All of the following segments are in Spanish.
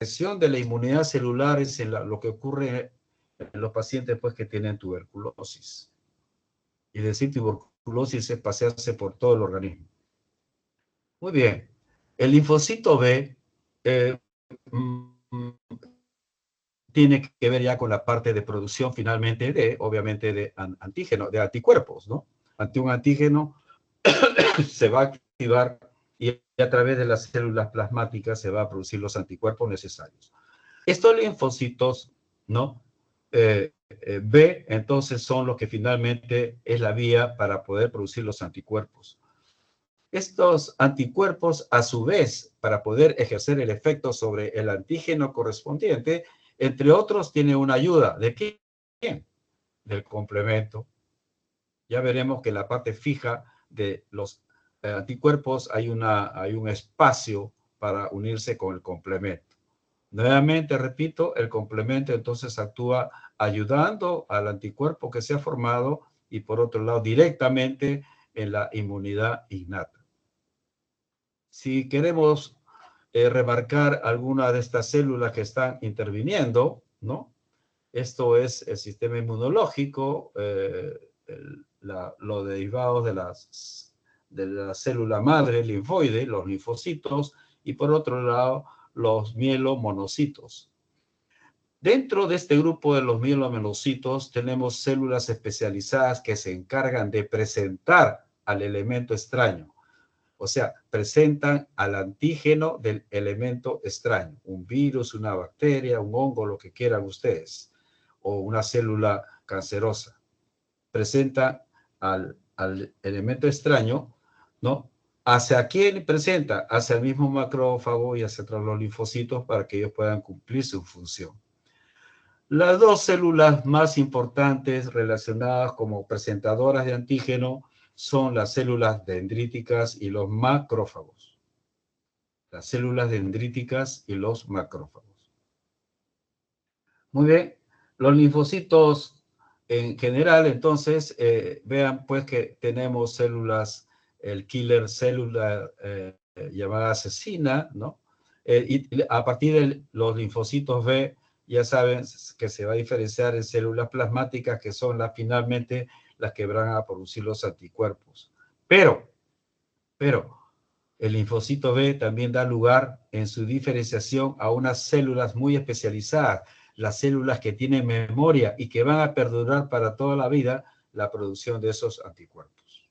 regresión de la inmunidad celular es lo que ocurre en los pacientes pues, que tienen tuberculosis. Y decir tuberculosis es pasearse por todo el organismo. Muy bien. El linfocito B tiene que ver ya con la parte de producción finalmente obviamente, de antígeno, de anticuerpos, ¿no? Ante un antígeno se va a activar y a través de las células plasmáticas se va a producir los anticuerpos necesarios. Estos linfocitos, ¿no? B, entonces, son los que finalmente es la vía para poder producir los anticuerpos. Estos anticuerpos, a su vez, para poder ejercer el efecto sobre el antígeno correspondiente, entre otros, tiene una ayuda. ¿De quién? Del complemento. Ya veremos que en la parte fija de los anticuerpos hay un espacio para unirse con el complemento. Nuevamente, repito, el complemento entonces actúa ayudando al anticuerpo que se ha formado y por otro lado directamente en la inmunidad innata. Si queremos remarcar alguna de estas células que están interviniendo, ¿no? Esto es el sistema inmunológico, los derivados de la célula madre linfoide, los linfocitos, y por otro lado, los mielomonocitos. Dentro de este grupo de los mielomonocitos tenemos células especializadas que se encargan de presentar al elemento extraño. O sea, presentan al antígeno del elemento extraño. Un virus, una bacteria, un hongo, lo que quieran ustedes. O una célula cancerosa. Presenta al elemento extraño, ¿no? ¿Hacia quién presenta? Hacia el mismo macrófago y hacia los linfocitos para que ellos puedan cumplir su función. Las dos células más importantes relacionadas como presentadoras de antígeno son las células dendríticas y los macrófagos. Las células dendríticas y los macrófagos. Muy bien, los linfocitos en general, entonces, vean pues que tenemos células, el killer célula llamada asesina, ¿no? Y a partir de los linfocitos B, ya saben que se va a diferenciar en células plasmáticas que son finalmente las que van a producir los anticuerpos. Pero, el linfocito B también da lugar en su diferenciación a unas células muy especializadas, las células que tienen memoria y que van a perdurar para toda la vida la producción de esos anticuerpos.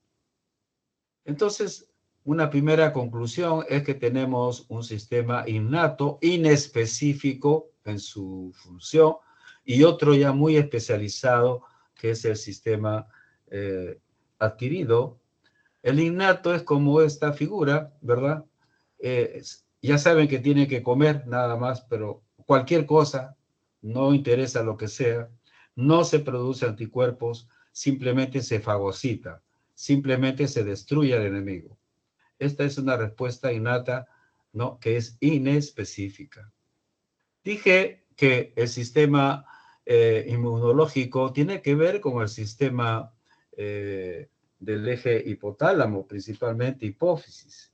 Entonces, una primera conclusión es que tenemos un sistema innato, inespecífico en su función, y otro ya muy especializado, que es el sistema adquirido. El innato es como esta figura, ¿verdad? Ya saben que tienen que comer nada más, pero cualquier cosa, no interesa lo que sea, no se produce anticuerpos, simplemente se fagocita, simplemente se destruye al enemigo. Esta es una respuesta innata, ¿no? Que es inespecífica. Dije que el sistema inmunológico tiene que ver con el sistema del eje hipotálamo, principalmente hipófisis.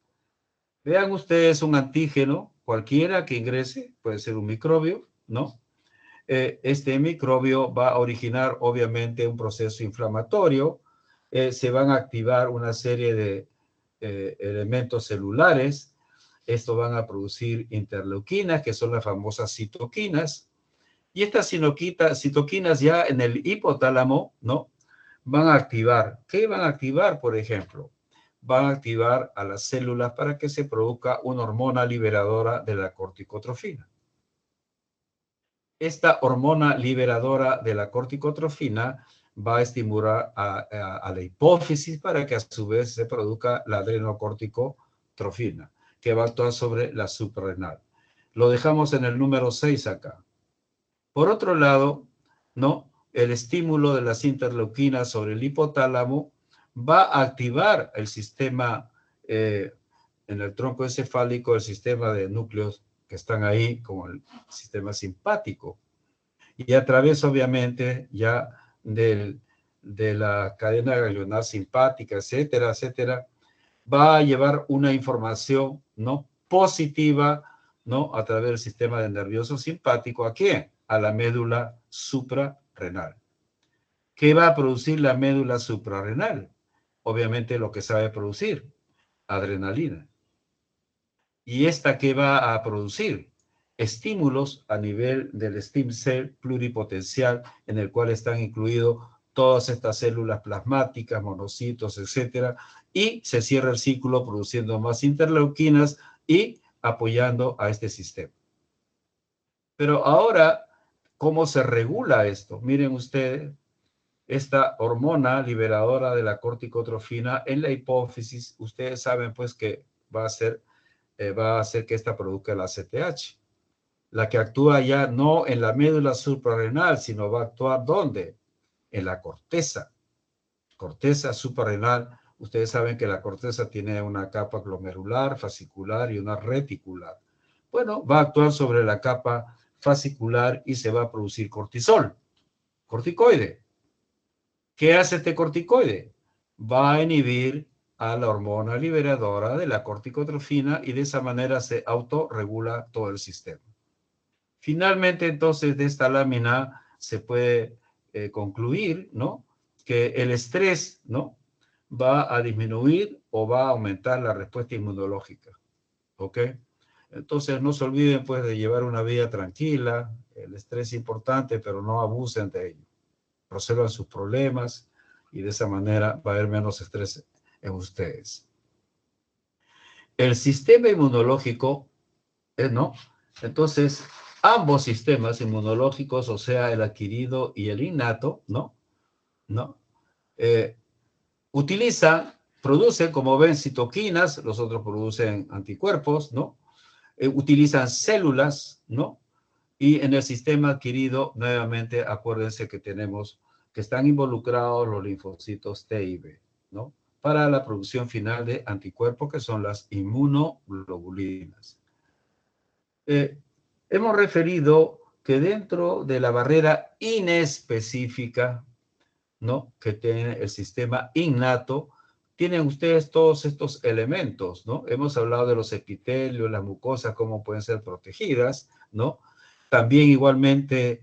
Vean ustedes un antígeno, cualquiera que ingrese, puede ser un microbio, ¿no? Este microbio va a originar, obviamente, un proceso inflamatorio, se van a activar una serie de elementos celulares, estos van a producir interleuquinas, que son las famosas citoquinas, y estas citoquinas ya en el hipotálamo, ¿no? Van a activar, ¿qué van a activar, por ejemplo? Van a activar a las células para que se produzca una hormona liberadora de la corticotrofina. Esta hormona liberadora de la corticotrofina va a estimular a la hipófisis para que a su vez se produzca la adrenocorticotrofina, que va a actuar sobre la suprarrenal. Lo dejamos en el número 6 acá. Por otro lado, ¿no? El estímulo de las interleuquinas sobre el hipotálamo va a activar el sistema en el tronco encefálico, el sistema de núcleos que están ahí, como el sistema simpático. Y a través, obviamente, ya de la cadena ganglionar simpática, etcétera, etcétera, va a llevar una información, ¿no? Positiva, ¿no? A través del sistema nervioso simpático. ¿A quién? A la médula suprarrenal. ¿Qué va a producir la médula suprarrenal? Obviamente lo que sabe producir, adrenalina. ¿Y esta qué va a producir? Estímulos a nivel del stem cell pluripotencial, en el cual están incluidos todas estas células plasmáticas, monocitos, etcétera, y se cierra el ciclo produciendo más interleuquinas y apoyando a este sistema. Pero ahora, ¿cómo se regula esto? Miren ustedes, esta hormona liberadora de la corticotrofina en la hipófisis, ustedes saben pues que va a hacer que esta produzca la ACTH, la que actúa ya no en la médula suprarrenal, sino va a actuar ¿dónde? En la corteza suprarrenal. Ustedes saben que la corteza tiene una capa glomerular, fascicular y una reticular. Bueno, va a actuar sobre la capa fascicular y se va a producir cortisol, corticoide. ¿Qué hace este corticoide? Va a inhibir a la hormona liberadora de la corticotrofina y de esa manera se autorregula todo el sistema. Finalmente, entonces, de esta lámina se puede concluir, ¿no?, que el estrés, ¿no?, va a disminuir o va a aumentar la respuesta inmunológica, ¿ok? Entonces, no se olviden, pues, de llevar una vida tranquila. El estrés es importante, pero no abusen de ello. Resuelvan sus problemas y de esa manera va a haber menos estrés en ustedes. El sistema inmunológico, ¿no? Entonces, ambos sistemas inmunológicos, o sea, el adquirido y el innato, ¿no? Producen, como ven, citoquinas, los otros producen anticuerpos, ¿no? Utilizan células, ¿no? Y en el sistema adquirido, nuevamente, acuérdense que tenemos que están involucrados los linfocitos T y B, ¿no?, para la producción final de anticuerpos, que son las inmunoglobulinas. Hemos referido que dentro de la barrera inespecífica, ¿no?, que tiene el sistema innato, tienen ustedes todos estos elementos, ¿no? Hemos hablado de los epitelios, las mucosas, cómo pueden ser protegidas, ¿no? También igualmente,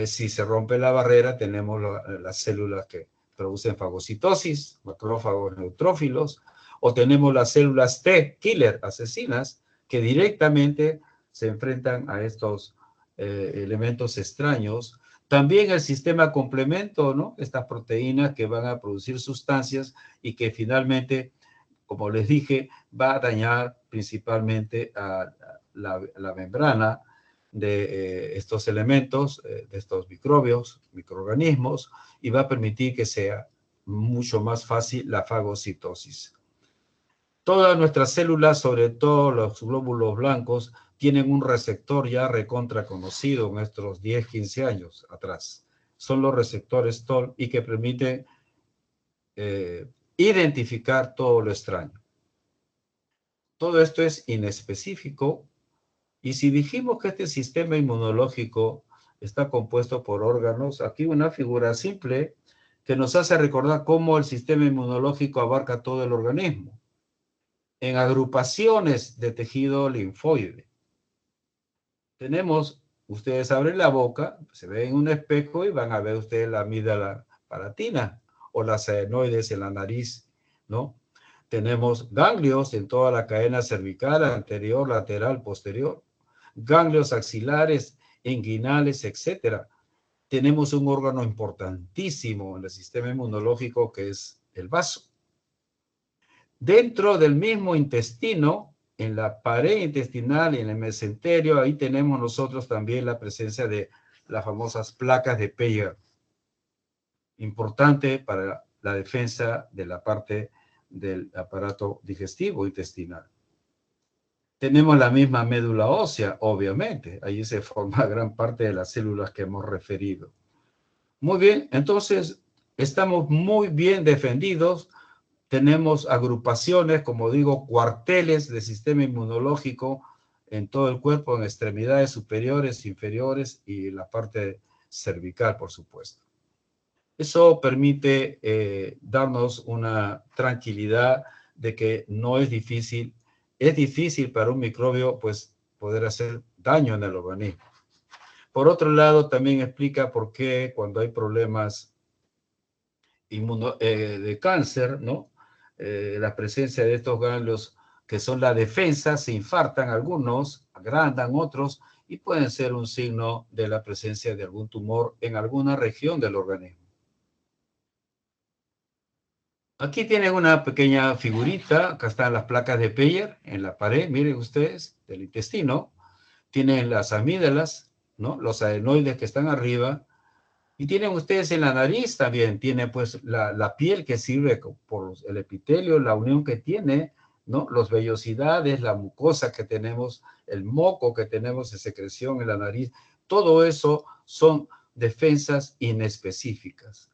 si se rompe la barrera, tenemos las células que producen fagocitosis, macrófagos neutrófilos, o tenemos las células T, killer, asesinas, que directamente se enfrentan a estos elementos extraños. También el sistema complemento, ¿no?, estas proteínas que van a producir sustancias y que finalmente, como les dije, va a dañar principalmente a la membrana de estos elementos, de estos microbios, microorganismos, y va a permitir que sea mucho más fácil la fagocitosis. Todas nuestras células, sobre todo los glóbulos blancos, tienen un receptor ya recontra conocido en nuestros 10, 15 años atrás. Son los receptores TOL y que permiten identificar todo lo extraño. Todo esto es inespecífico. Y si dijimos que este sistema inmunológico está compuesto por órganos, aquí una figura simple que nos hace recordar cómo el sistema inmunológico abarca todo el organismo, en agrupaciones de tejido linfoide. Tenemos, ustedes abren la boca, se ven en un espejo y van a ver ustedes la amígdala palatina o las adenoides en la nariz, ¿no? Tenemos ganglios en toda la cadena cervical, anterior, lateral, posterior, ganglios axilares, inguinales, etcétera. Tenemos un órgano importantísimo en el sistema inmunológico que es el vaso. Dentro del mismo intestino, en la pared intestinal y en el mesenterio, ahí tenemos nosotros también la presencia de las famosas placas de Peyer, importante para la defensa de la parte del aparato digestivo intestinal. Tenemos la misma médula ósea, obviamente. Ahí se forma gran parte de las células que hemos referido. Muy bien, entonces estamos muy bien defendidos. Tenemos agrupaciones, como digo, cuarteles de sistema inmunológico en todo el cuerpo, en extremidades superiores, inferiores y la parte cervical, por supuesto. Eso permite darnos una tranquilidad de que no es difícil. Es difícil para un microbio, pues, poder hacer daño en el organismo. Por otro lado, también explica por qué cuando hay problemas de cáncer, ¿no? La presencia de estos ganglios que son la defensa, se infartan algunos, agrandan otros, y pueden ser un signo de la presencia de algún tumor en alguna región del organismo. Aquí tienen una pequeña figurita, acá están las placas de Peyer en la pared, miren ustedes, del intestino. Tienen las amígdalas, ¿no? Los adenoides que están arriba. Y tienen ustedes en la nariz también, tiene pues la piel que sirve por el epitelio, la unión que tiene, ¿no? Los vellosidades, la mucosa que tenemos, el moco que tenemos de secreción en la nariz, todo eso son defensas inespecíficas.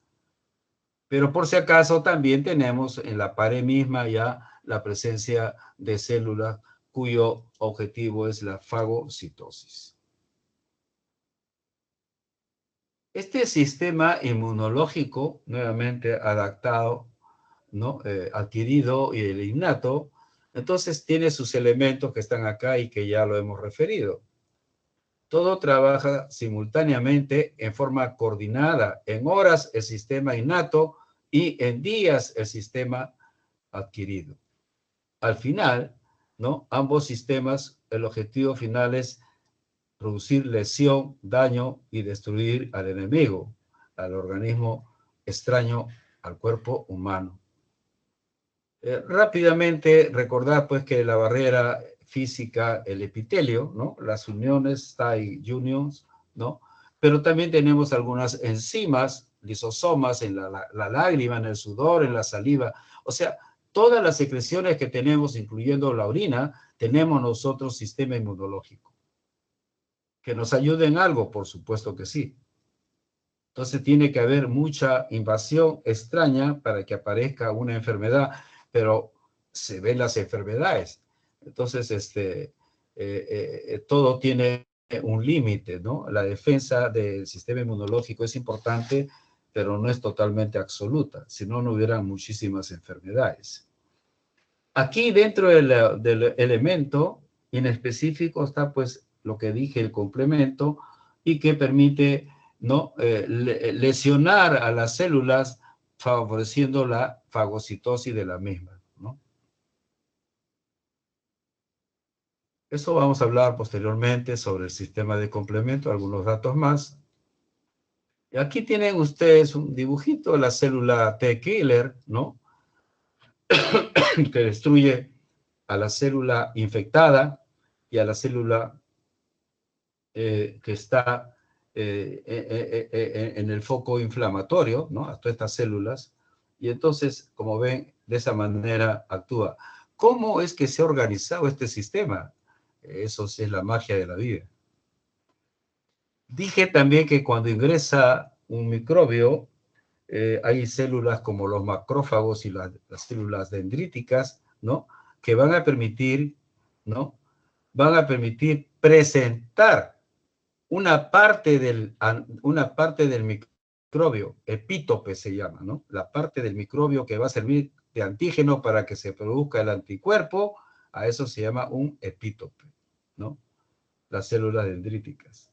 Pero por si acaso también tenemos en la pared misma ya la presencia de células cuyo objetivo es la fagocitosis. Este sistema inmunológico, nuevamente adaptado, ¿no? Adquirido y el innato, entonces tiene sus elementos que están acá y que ya lo hemos referido. Todo trabaja simultáneamente en forma coordinada. En horas el sistema innato y en días el sistema adquirido. Al final, ¿no? Ambos sistemas, el objetivo final es producir lesión, daño y destruir al enemigo, al organismo extraño al cuerpo humano. Rápidamente recordar pues que la barrera física, el epitelio, ¿no? Las uniones, tight unions, ¿no? Pero también tenemos algunas enzimas, lisosomas en la lágrima, en el sudor, en la saliva. O sea, todas las secreciones que tenemos, incluyendo la orina, tenemos nosotros sistema inmunológico. ¿Que nos ayude en algo? Por supuesto que sí. Entonces tiene que haber mucha invasión extraña para que aparezca una enfermedad, pero se ven las enfermedades. Entonces, todo tiene un límite, ¿no? La defensa del sistema inmunológico es importante, pero no es totalmente absoluta, si no, no hubieran muchísimas enfermedades. Aquí dentro del elemento en específico está pues lo que dije, el complemento, y que permite, ¿no? Lesionar a las células favoreciendo la fagocitosis de la misma, ¿no? Eso vamos a hablar posteriormente sobre el sistema de complemento, algunos datos más. Y aquí tienen ustedes un dibujito de la célula T-killer, ¿no? Que destruye a la célula infectada y a la célula que está en el foco inflamatorio, ¿no? A todas estas células. Y entonces, como ven, de esa manera actúa. ¿Cómo es que se ha organizado este sistema? Eso sí es la magia de la vida. Dije también que cuando ingresa un microbio, hay células como los macrófagos y las células dendríticas, ¿no? Que van a permitir, ¿no? Van a permitir presentar una parte del microbio, epítope se llama, ¿no? La parte del microbio que va a servir de antígeno para que se produzca el anticuerpo, a eso se llama un epítope, ¿no? Las células dendríticas.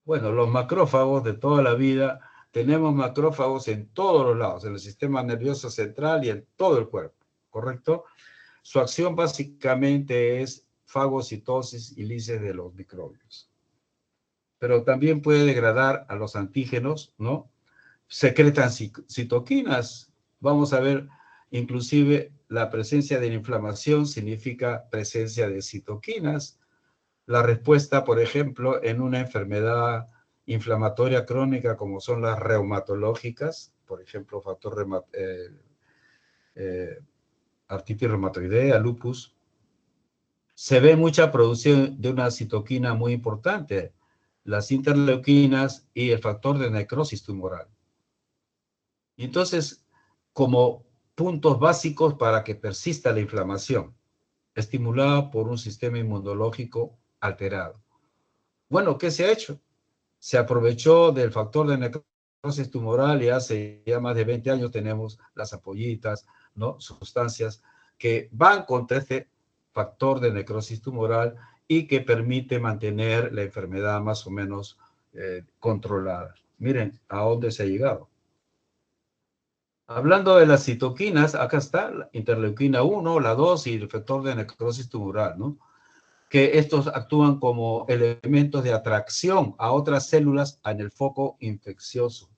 Bueno, los macrófagos de toda la vida, tenemos macrófagos en todos los lados, en el sistema nervioso central y en todo el cuerpo, ¿correcto? Su acción básicamente es fagocitosis y lisis de los microbios. Pero también puede degradar a los antígenos, ¿no? Secretan citoquinas. Vamos a ver, inclusive, la presencia de la inflamación significa presencia de citoquinas. La respuesta, por ejemplo, en una enfermedad inflamatoria crónica como son las reumatológicas, por ejemplo, artritis reumatoidea, lupus, se ve mucha producción de una citoquina muy importante, las interleuquinas y el factor de necrosis tumoral. Y entonces, como puntos básicos para que persista la inflamación, estimulada por un sistema inmunológico alterado. Bueno, ¿qué se ha hecho? Se aprovechó del factor de necrosis tumoral y hace ya más de 20 años tenemos las ampollitas, ¿no? Sustancias que van contra este factor de necrosis tumoral y que permite mantener la enfermedad más o menos controlada. Miren a dónde se ha llegado. Hablando de las citoquinas, acá está la interleuquina 1, la 2 y el factor de necrosis tumoral, ¿no? Que estos actúan como elementos de atracción a otras células en el foco infeccioso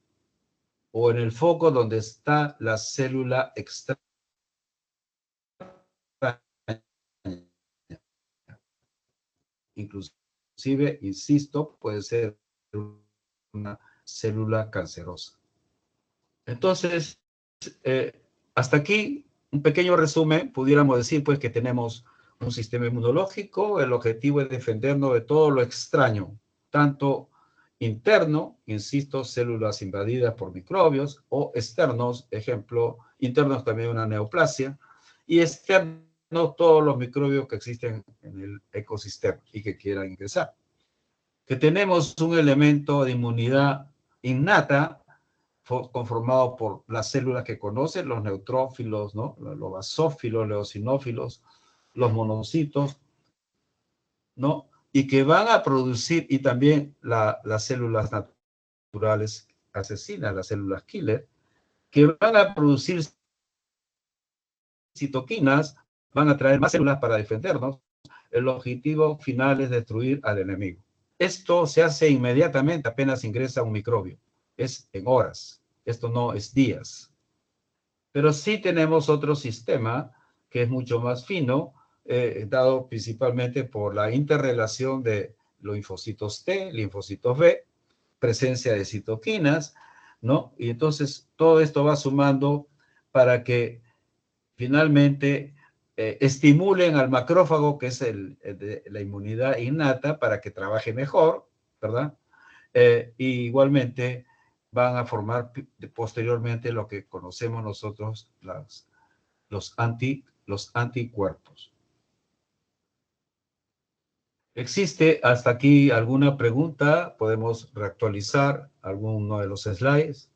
o en el foco donde está la célula extraña. Inclusive, insisto, puede ser una célula cancerosa. Entonces, hasta aquí, un pequeño resumen, pudiéramos decir pues que tenemos un sistema inmunológico, el objetivo es defendernos de todo lo extraño, tanto interno, insisto, células invadidas por microbios, o externos, ejemplo, internos también una neoplasia, y externos todos los microbios que existen en el ecosistema y que quieran ingresar. Que tenemos un elemento de inmunidad innata, conformado por las células que conocen, los neutrófilos, ¿no? Los basófilos, los eosinófilos, los monocitos, ¿no? Y que van a producir, y también las células naturales asesinas, las células killer, que van a producir citoquinas, van a traer más células para defendernos. El objetivo final es destruir al enemigo. Esto se hace inmediatamente apenas ingresa un microbio. Es en horas. Esto no es días. Pero sí tenemos otro sistema que es mucho más fino, dado principalmente por la interrelación de los linfocitos T, linfocitos B, presencia de citoquinas, ¿no? Y entonces todo esto va sumando para que finalmente estimulen al macrófago, que es la inmunidad innata, para que trabaje mejor, ¿verdad? Y igualmente van a formar posteriormente lo que conocemos nosotros los anticuerpos. ¿Existe hasta aquí alguna pregunta? ¿Podemos reactualizar alguno de los slides?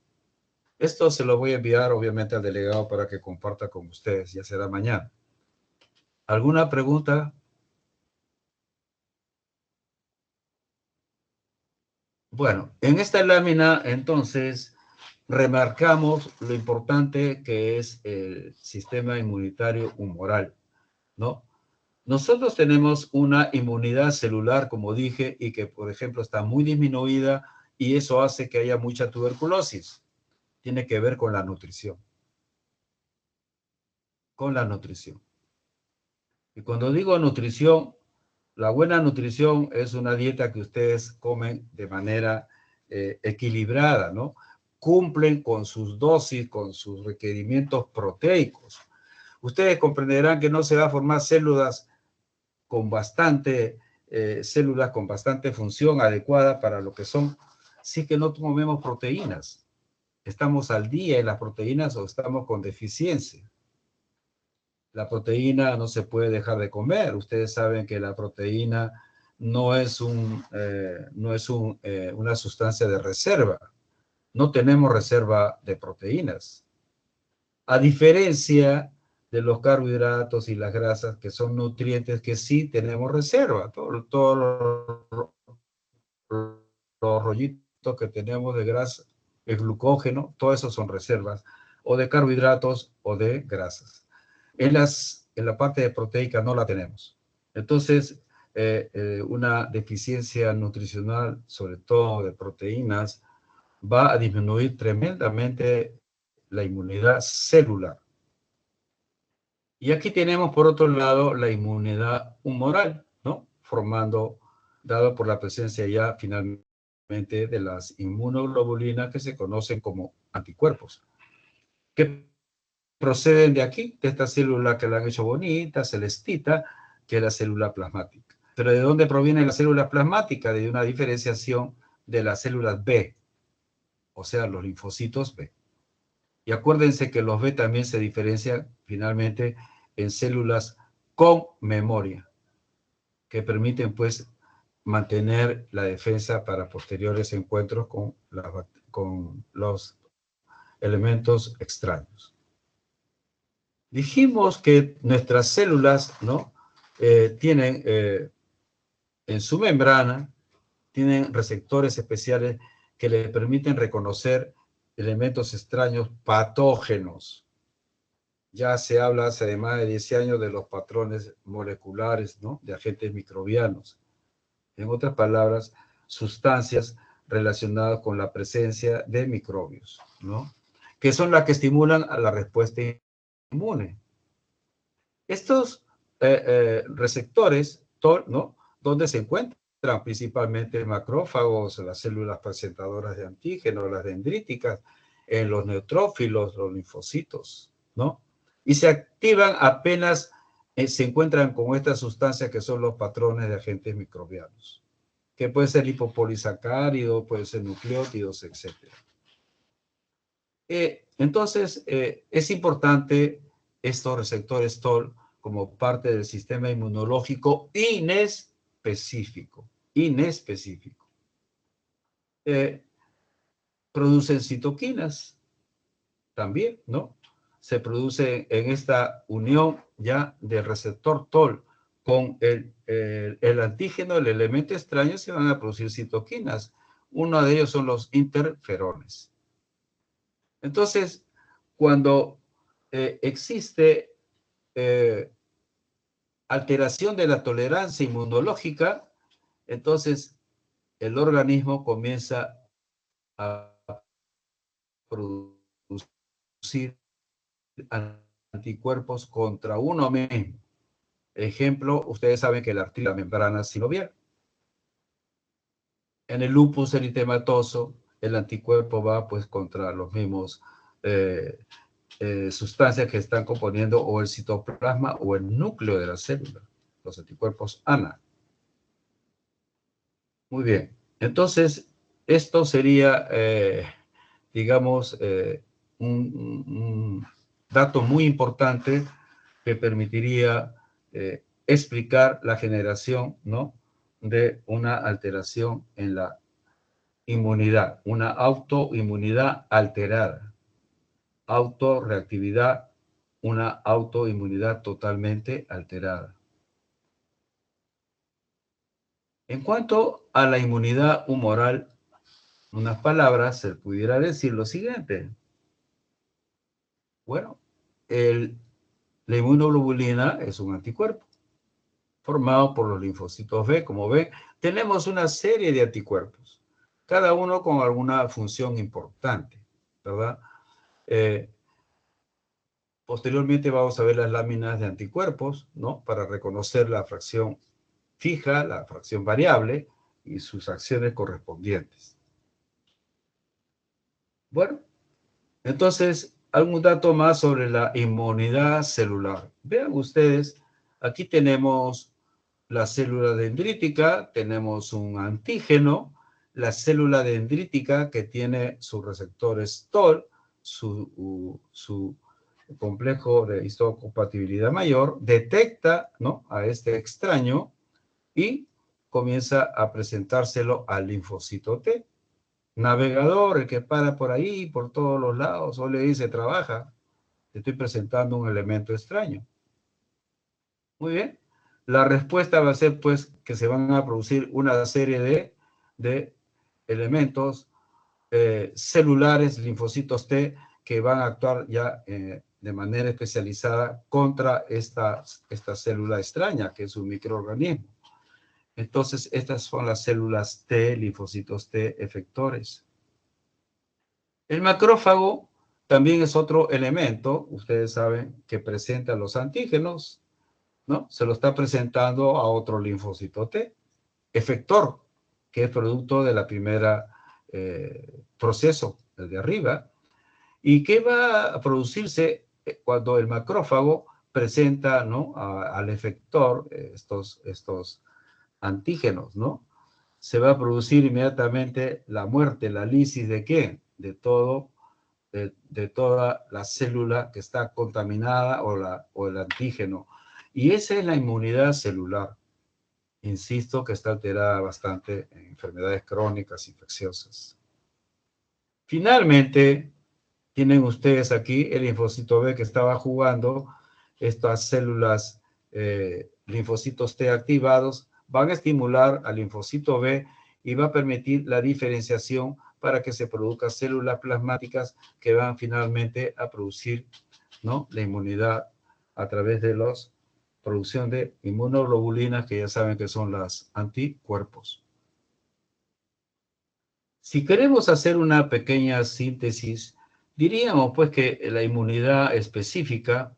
Esto se lo voy a enviar obviamente al delegado para que comparta con ustedes, ya será mañana. ¿Alguna pregunta? Bueno, en esta lámina entonces remarcamos lo importante que es el sistema inmunitario humoral, ¿no? Nosotros tenemos una inmunidad celular, como dije, y que, por ejemplo, está muy disminuida y eso hace que haya mucha tuberculosis. Tiene que ver con la nutrición. Con la nutrición. Y cuando digo nutrición, la buena nutrición es una dieta que ustedes comen de manera equilibrada, ¿no? Cumplen con sus dosis, con sus requerimientos proteicos. Ustedes comprenderán que no se va a formar células con bastante función adecuada para lo que son, si que no comemos proteínas. Estamos al día en las proteínas o estamos con deficiencia. La proteína no se puede dejar de comer. Ustedes saben que la proteína no es una sustancia de reserva. No tenemos reserva de proteínas. A diferencia de los carbohidratos y las grasas, que son nutrientes que sí tenemos reserva. Todos los rollitos que tenemos de grasa, el glucógeno, todo eso son reservas, o de carbohidratos o de grasas. En la parte proteica no la tenemos. Entonces, una deficiencia nutricional, sobre todo de proteínas, va a disminuir tremendamente la inmunidad celular. Y aquí tenemos, por otro lado, la inmunidad humoral, ¿no? Dado por la presencia ya finalmente de las inmunoglobulinas que se conocen como anticuerpos, que proceden de aquí, de esta célula que la han hecho bonita, celestita, que es la célula plasmática. Pero ¿de dónde proviene la célula plasmática? De una diferenciación de las células B, o sea, los linfocitos B. Y acuérdense que los B también se diferencian finalmente en células con memoria, que permiten pues mantener la defensa para posteriores encuentros con los elementos extraños. Dijimos que nuestras células, ¿no?, tienen en su membrana, tienen receptores especiales que le permiten reconocer elementos extraños patógenos. Ya se habla hace más de 10 años de los patrones moleculares, ¿no?, de agentes microbianos. En otras palabras, sustancias relacionadas con la presencia de microbios, ¿no?, que son las que estimulan a la respuesta inmune. Estos receptores, ¿no?, ¿dónde se encuentran? Principalmente en macrófagos, las células presentadoras de antígenos, las dendríticas, en los neutrófilos, los linfocitos, ¿no? Y se activan apenas se encuentran con estas sustancias que son los patrones de agentes microbianos, que puede ser lipopolisacáridos, puede ser nucleótidos, etc. Entonces, es importante estos receptores TOL como parte del sistema inmunológico inespecífico. Producen citoquinas también, ¿no? Se produce en esta unión ya del receptor TOL con el antígeno, el elemento extraño, se van a producir citoquinas. Uno de ellos son los interferones. Entonces, cuando existe alteración de la tolerancia inmunológica, entonces el organismo comienza a producir anticuerpos contra uno mismo. Ejemplo, ustedes saben que la artritis, la membrana sinovial. En el lupus eritematoso, el anticuerpo va pues contra los mismos sustancias que están componiendo o el citoplasma o el núcleo de la célula, los anticuerpos ANA. Muy bien, entonces esto sería, digamos, un dato muy importante que permitiría explicar la generación, ¿no?, de una alteración en la inmunidad, una autoinmunidad alterada, autorreactividad, una autoinmunidad totalmente alterada. En cuanto a la inmunidad humoral, unas palabras se pudiera decir lo siguiente. Bueno, la inmunoglobulina es un anticuerpo formado por los linfocitos B. Como ven, tenemos una serie de anticuerpos, cada uno con alguna función importante, ¿verdad? Posteriormente vamos a ver las láminas de anticuerpos, ¿no?, para reconocer la fracción fija, la fracción variable y sus acciones correspondientes. Bueno, entonces, algún dato más sobre la inmunidad celular. Vean ustedes, aquí tenemos la célula dendrítica, tenemos un antígeno, la célula dendrítica que tiene sus receptores TOL, su complejo de histocompatibilidad mayor, detecta, ¿no?, a este extraño y comienza a presentárselo al linfocito T. Navegador, el que para por ahí, por todos los lados, o le dice, trabaja, te estoy presentando un elemento extraño. Muy bien. La respuesta va a ser, pues, que se van a producir una serie de elementos celulares, linfocitos T, que van a actuar ya de manera especializada contra esta célula extraña, que es un microorganismo. Entonces, estas son las células T, linfocitos T efectores. El macrófago también es otro elemento, ustedes saben, que presenta los antígenos, ¿no? Se lo está presentando a otro linfocito T, efector, que es producto de la primera proceso, el de arriba. ¿Y qué va a producirse cuando el macrófago presenta, ¿no?, al efector estos antígenos, ¿no? Se va a producir inmediatamente la muerte, la lisis ¿de qué? De toda la célula que está contaminada o el antígeno. Y esa es la inmunidad celular. Insisto que está alterada bastante en enfermedades crónicas, infecciosas. Finalmente, tienen ustedes aquí el linfocito B que estaba jugando estas células linfocitos T activados van a estimular al linfocito B y va a permitir la diferenciación para que se produzcan células plasmáticas que van finalmente a producir, ¿no?, la inmunidad a través de la producción de inmunoglobulinas, que ya saben que son los anticuerpos. Si queremos hacer una pequeña síntesis, diríamos pues que la inmunidad específica,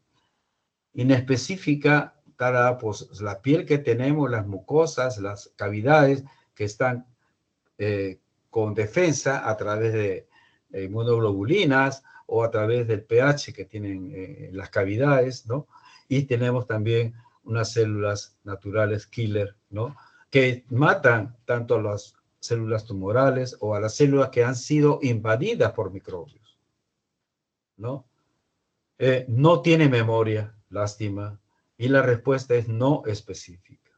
inespecífica, para pues, la piel que tenemos, las mucosas, las cavidades que están con defensa a través de inmunoglobulinas o a través del pH que tienen las cavidades, ¿no? Y tenemos también unas células naturales killer, ¿no?, que matan tanto a las células tumorales o a las células que han sido invadidas por microbios, ¿no? No tiene memoria, lástima, y la respuesta es no específica.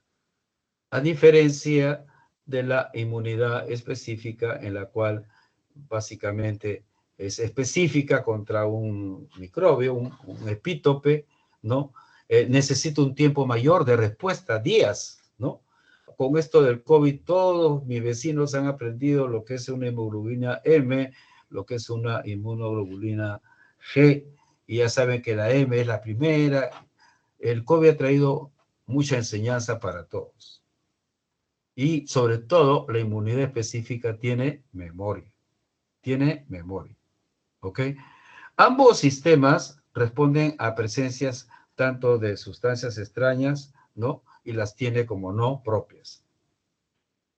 A diferencia de la inmunidad específica, en la cual básicamente es específica contra un microbio, un epítope, ¿no? Necesita un tiempo mayor de respuesta, días, ¿no? Con esto del COVID, todos mis vecinos han aprendido lo que es una hemoglobina M, lo que es una inmunoglobulina G, y ya saben que la M es la primera. El COVID ha traído mucha enseñanza para todos. Y sobre todo, la inmunidad específica tiene memoria. Tiene memoria. ¿Ok? Ambos sistemas responden a presencias tanto de sustancias extrañas, ¿no?, y las tiene como no propias.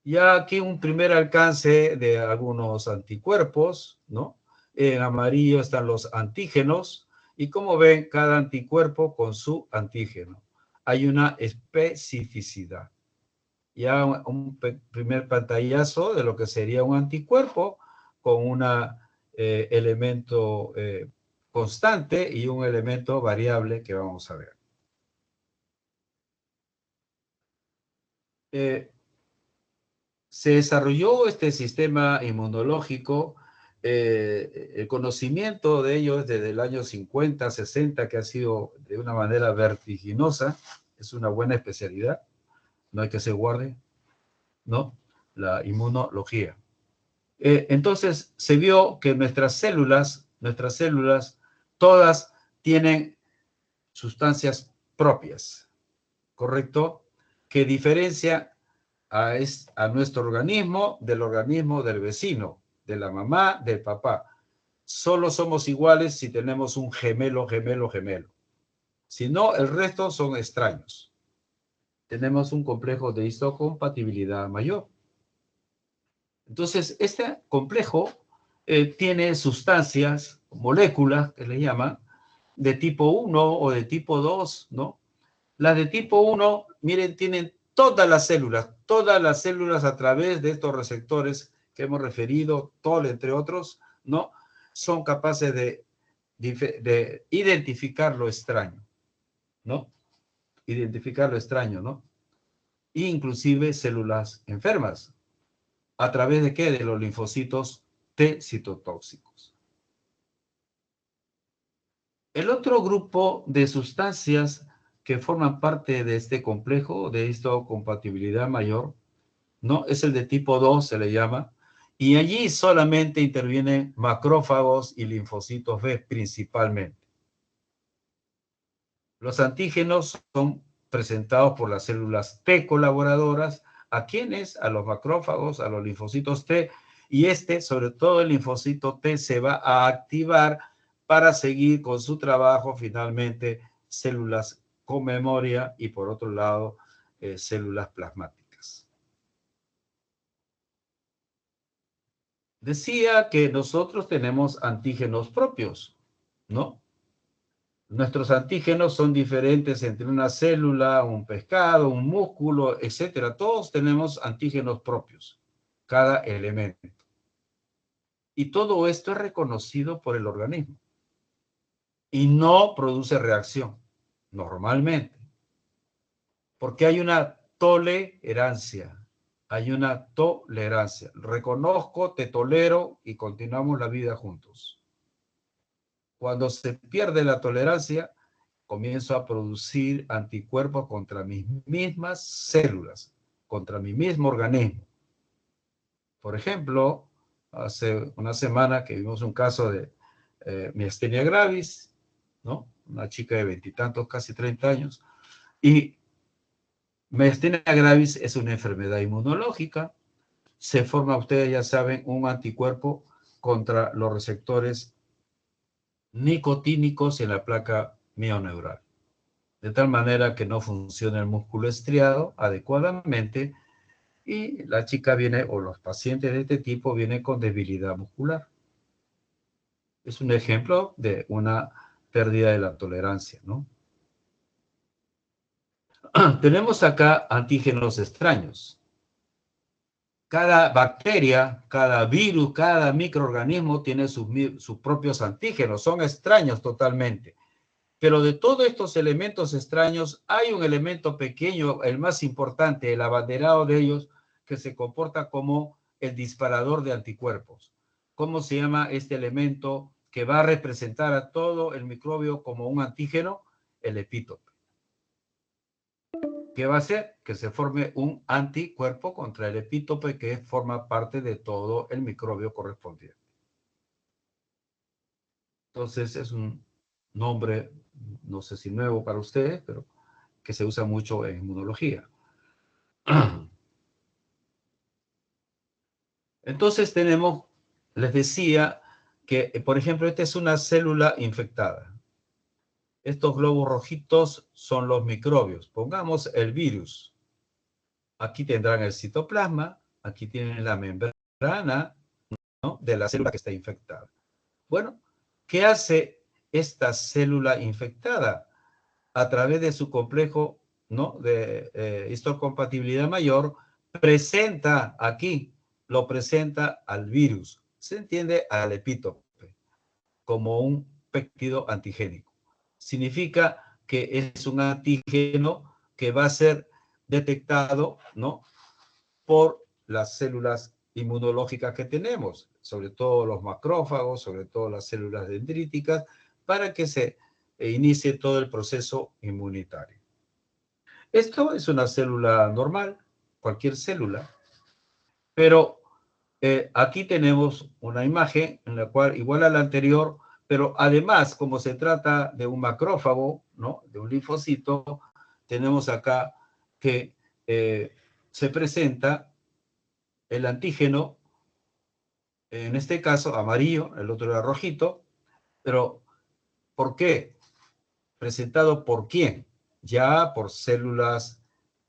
Ya aquí un primer alcance de algunos anticuerpos, ¿no? En amarillo están los antígenos, y como ven, cada anticuerpo con su antígeno. Hay una especificidad. Ya un primer pantallazo de lo que sería un anticuerpo con un elemento constante y un elemento variable que vamos a ver. Se desarrolló este sistema inmunológico, el conocimiento de ello es desde el año 50, 60, que ha sido de una manera vertiginosa. Es una buena especialidad, no hay que se guarde, ¿no?, la inmunología. Entonces se vio que nuestras células, todas tienen sustancias propias, ¿correcto?, que diferencian a nuestro organismo del vecino, de la mamá, del papá. Solo somos iguales si tenemos un gemelo. Si no, el resto son extraños. Tenemos un complejo de histocompatibilidad mayor. Entonces, este complejo tiene sustancias, moléculas, que le llaman, de tipo 1 o de tipo 2, ¿no? Las de tipo 1, miren, tienen todas las células a través de estos receptores que hemos referido, TOL, entre otros, ¿no?, son capaces de identificar lo extraño, ¿no? Identificar lo extraño, ¿no? Inclusive células enfermas. ¿A través de qué? De los linfocitos T citotóxicos. El otro grupo de sustancias que forman parte de este complejo de histocompatibilidad mayor, ¿no?, es el de tipo 2, se le llama, y allí solamente intervienen macrófagos y linfocitos B principalmente. Los antígenos son presentados por las células T colaboradoras. ¿A quiénes? A los macrófagos, a los linfocitos T, y sobre todo el linfocito T, se va a activar para seguir con su trabajo finalmente células con memoria y por otro lado células plasmáticas. Decía que nosotros tenemos antígenos propios, ¿no? Nuestros antígenos son diferentes entre una célula, un pescado, un músculo, etcétera. Todos tenemos antígenos propios, cada elemento. Y todo esto es reconocido por el organismo. Y no produce reacción, normalmente. Porque hay una tolerancia. Reconozco, te tolero y continuamos la vida juntos. Cuando se pierde la tolerancia, comienzo a producir anticuerpos contra mis mismas células, contra mi mismo organismo. Por ejemplo, hace una semana que vimos un caso de miastenia gravis, ¿no? Una chica de 20 y tantos, casi 30 años, y miastenia gravis es una enfermedad inmunológica. Se forma, ustedes ya saben, un anticuerpo contra los receptores nicotínicos en la placa mioneural, de tal manera que no funciona el músculo estriado adecuadamente y la chica viene, o los pacientes de este tipo vienen con debilidad muscular. Es un ejemplo de una pérdida de la tolerancia, ¿no? Tenemos acá antígenos extraños. Cada bacteria, cada virus, cada microorganismo tiene sus propios antígenos, son extraños totalmente. Pero de todos estos elementos extraños, hay un elemento pequeño, el más importante, el abanderado de ellos, que se comporta como el disparador de anticuerpos. ¿Cómo se llama este elemento que va a representar a todo el microbio como un antígeno? El epítope. ¿Qué va a hacer? Que se forme un anticuerpo contra el epítope que forma parte de todo el microbio correspondiente. Entonces es un nombre, no sé si nuevo para ustedes, pero que se usa mucho en inmunología. Entonces tenemos, les decía que, por ejemplo, esta es una célula infectada. Estos globos rojitos son los microbios. Pongamos el virus. Aquí tendrán el citoplasma, aquí tienen la membrana, ¿no?, de la célula que está infectada. Bueno, ¿qué hace esta célula infectada? A través de su complejo, ¿no?, de histocompatibilidad mayor, presenta aquí, lo presenta al virus, se entiende al epítope, como un péptido antigénico. Significa que es un antígeno que va a ser detectado, ¿no?, por las células inmunológicas que tenemos, sobre todo los macrófagos, sobre todo las células dendríticas, para que se inicie todo el proceso inmunitario. Esto es una célula normal, cualquier célula, pero aquí tenemos una imagen en la cual, igual a la anterior, pero además, como se trata de un macrófago, ¿no?, de un linfocito, tenemos acá que se presenta el antígeno, en este caso amarillo, el otro era rojito, pero ¿por qué? ¿Presentado por quién? Ya por células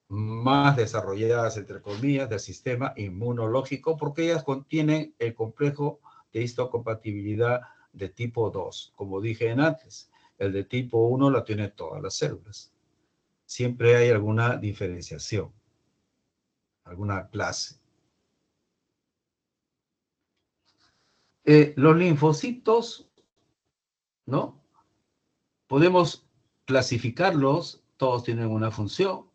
más desarrolladas, entre comillas, del sistema inmunológico, porque ellas contienen el complejo de histocompatibilidad de tipo 2, como dije antes. El de tipo 1 lo tienen todas las células. Siempre hay alguna diferenciación, alguna clase. Los linfocitos, ¿no?, podemos clasificarlos, todos tienen una función.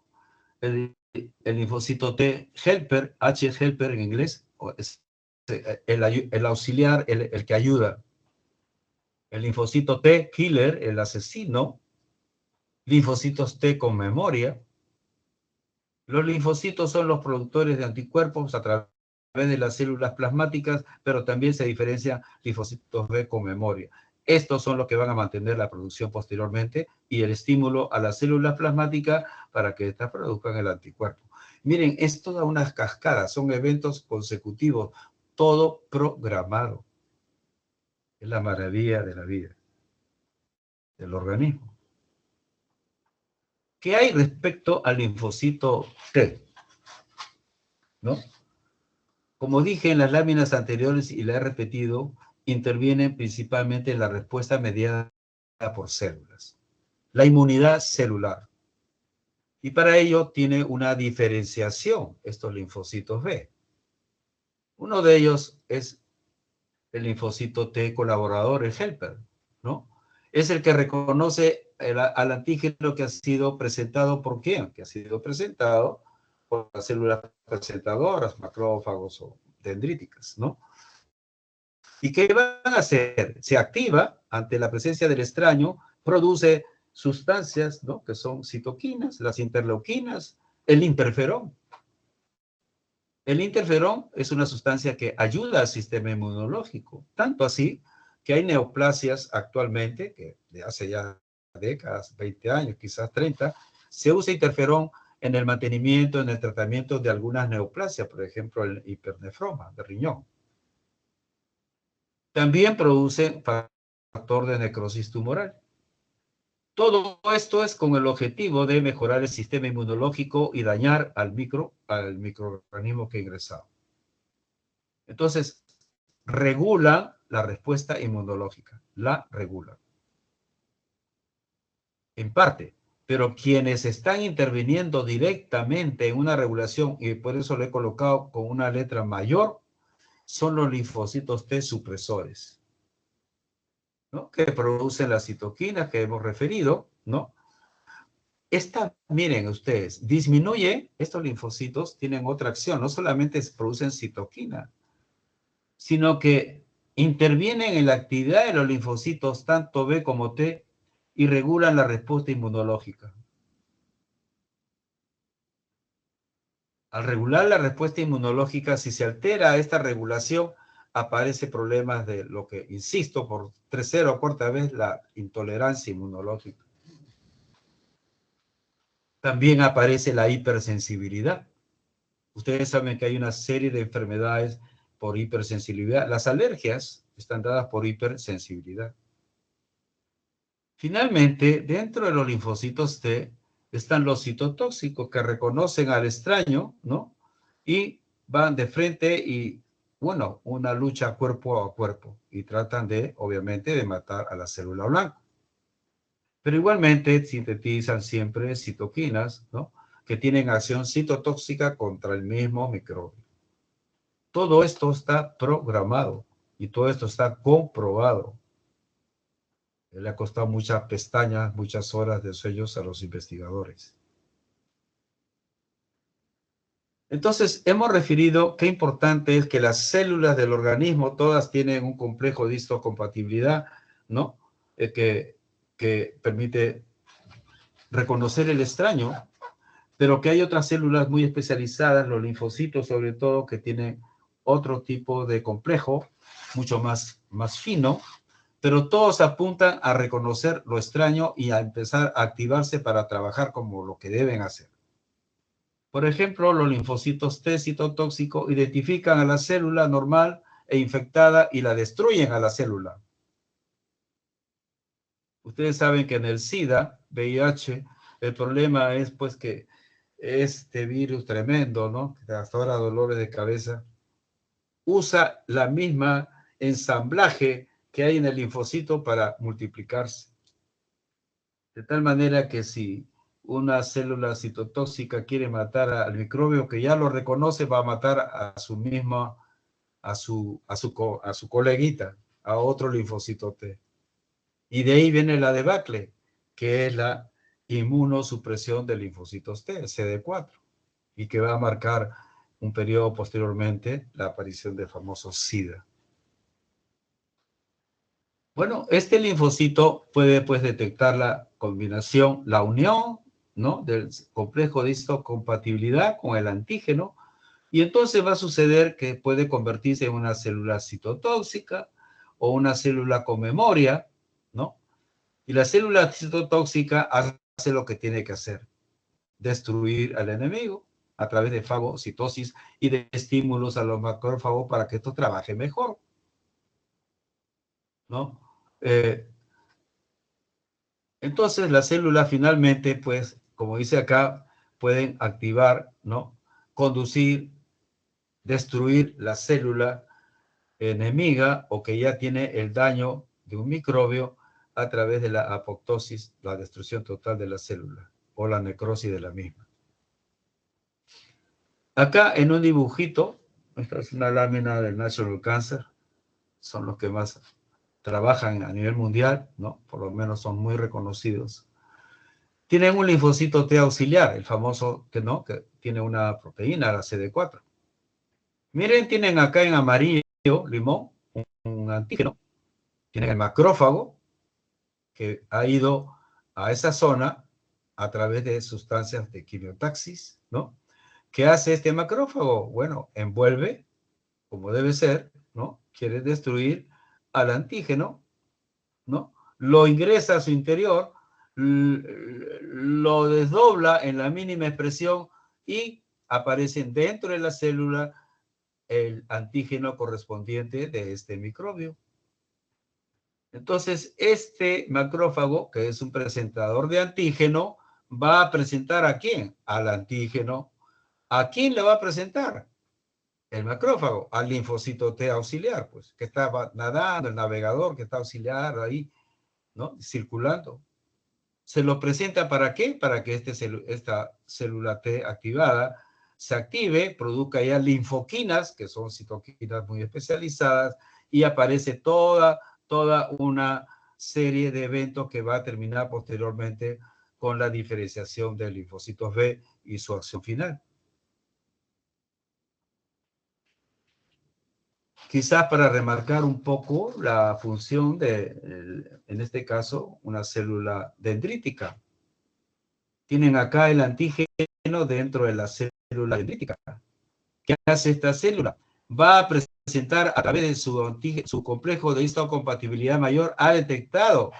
El linfocito T helper, H helper en inglés, es el auxiliar, el que ayuda. El linfocito T killer, el asesino. Linfocitos T con memoria. Los linfocitos son los productores de anticuerpos a través de las células plasmáticas, pero también se diferencian linfocitos B con memoria. Estos son los que van a mantener la producción posteriormente y el estímulo a las células plasmáticas para que éstas produzcan el anticuerpo. Miren, es toda una cascada, son eventos consecutivos, todo programado. Es la maravilla de la vida, del organismo. ¿Qué hay respecto al linfocito T? ¿No? Como dije en las láminas anteriores y la he repetido, intervienen principalmente en la respuesta mediada por células. La inmunidad celular. Y para ello tiene una diferenciación estos linfocitos B. Uno de ellos es el linfocito T colaborador, el helper, ¿no? Es el que reconoce al antígeno que ha sido presentado por quién, que ha sido presentado por las células presentadoras, macrófagos o dendríticas, ¿no? ¿Y qué van a hacer? Se activa ante la presencia del extraño, produce sustancias, ¿no?, que son citoquinas, las interleuquinas, el interferón. El interferón es una sustancia que ayuda al sistema inmunológico, tanto así que hay neoplasias actualmente, que de hace ya décadas, 20 años, quizás 30, se usa interferón en el mantenimiento, en el tratamiento de algunas neoplasias, por ejemplo, el hipernefroma de riñón. También produce factor de necrosis tumoral. Todo esto es con el objetivo de mejorar el sistema inmunológico y dañar al microorganismo que ha ingresado. Entonces, regula la respuesta inmunológica, la regula. En parte, pero quienes están interviniendo directamente en una regulación, y por eso lo he colocado con una letra mayor, son los linfocitos T supresores, ¿no?, que producen las citoquinas que hemos referido, ¿no? Miren ustedes, disminuye, estos linfocitos tienen otra acción, no solamente producen citoquina, sino que intervienen en la actividad de los linfocitos, tanto B como T, y regulan la respuesta inmunológica. Al regular la respuesta inmunológica, si se altera esta regulación, aparece problemas de lo que, insisto, por tercera o cuarta vez, la intolerancia inmunológica. También aparece la hipersensibilidad. Ustedes saben que hay una serie de enfermedades por hipersensibilidad. Las alergias están dadas por hipersensibilidad. Finalmente, dentro de los linfocitos T están los citotóxicos que reconocen al extraño, ¿no?, y van de frente y, bueno, una lucha cuerpo a cuerpo y tratan de, obviamente, de matar a la célula blanca. Pero igualmente sintetizan siempre citoquinas, ¿no?, que tienen acción citotóxica contra el mismo microbio. Todo esto está programado y todo esto está comprobado. Le ha costado muchas pestañas, muchas horas de sueños a los investigadores. Entonces, hemos referido qué importante es que las células del organismo todas tienen un complejo de histocompatibilidad, ¿no?, que permite reconocer el extraño, pero que hay otras células muy especializadas, los linfocitos sobre todo, que tienen otro tipo de complejo, mucho más fino, pero todos apuntan a reconocer lo extraño y a empezar a activarse para trabajar como lo que deben hacer. Por ejemplo, los linfocitos T citotóxico identifican a la célula normal e infectada y la destruyen a la célula. Ustedes saben que en el SIDA, VIH, el problema es pues que este virus tremendo, ¿no?, que hasta ahora dolores de cabeza, usa la misma ensamblaje que hay en el linfocito para multiplicarse. De tal manera que si una célula citotóxica quiere matar al microbio que ya lo reconoce, va a matar a su misma, a su coleguita, a otro linfocito T. Y de ahí viene la debacle, que es la inmunosupresión de linfocitos T, CD4, y que va a marcar un periodo posteriormente la aparición del famoso SIDA. Bueno, este linfocito puede pues detectar la combinación, la unión, ¿no?, del complejo de histocompatibilidad con el antígeno, y entonces va a suceder que puede convertirse en una célula citotóxica o una célula con memoria, ¿no? Y la célula citotóxica hace lo que tiene que hacer, destruir al enemigo a través de fagocitosis y de estímulos a los macrófagos para que esto trabaje mejor, ¿no? Entonces, las células finalmente, pues, como dice acá, pueden activar, ¿no?, conducir, destruir la célula enemiga o que ya tiene el daño de un microbio a través de la apoptosis, la destrucción total de la célula o la necrosis de la misma. Acá en un dibujito, esta es una lámina del National Cancer, son los que más trabajan a nivel mundial, ¿no?, por lo menos son muy reconocidos. Tienen un linfocito T auxiliar, el famoso, que tiene una proteína, la CD4. Miren, tienen acá en amarillo, limón, un antígeno. Tienen el macrófago, que ha ido a esa zona a través de sustancias de quimiotaxis, ¿no? ¿Qué hace este macrófago? Bueno, envuelve, como debe ser, ¿no? Quiere destruir al antígeno, ¿no? Lo ingresa a su interior, lo desdobla en la mínima expresión y aparecen dentro de la célula el antígeno correspondiente de este microbio. Entonces, este macrófago, que es un presentador de antígeno, va a presentar ¿a quién? Al antígeno. ¿A quién le va a presentar? El macrófago, al linfocito T auxiliar, pues, que está nadando, el navegador que está auxiliar ahí, ¿no? Circulando. ¿Se lo presenta para qué? Para que esta célula T activada se active, produzca ya linfoquinas, que son citoquinas muy especializadas, y aparece toda una serie de eventos que va a terminar posteriormente con la diferenciación de linfocitos B y su acción final. Quizás para remarcar un poco la función de, en este caso, una célula dendrítica. Tienen acá el antígeno dentro de la célula dendrítica. ¿Qué hace esta célula? Va a presentar a través de su complejo de histocompatibilidad mayor, ha detectado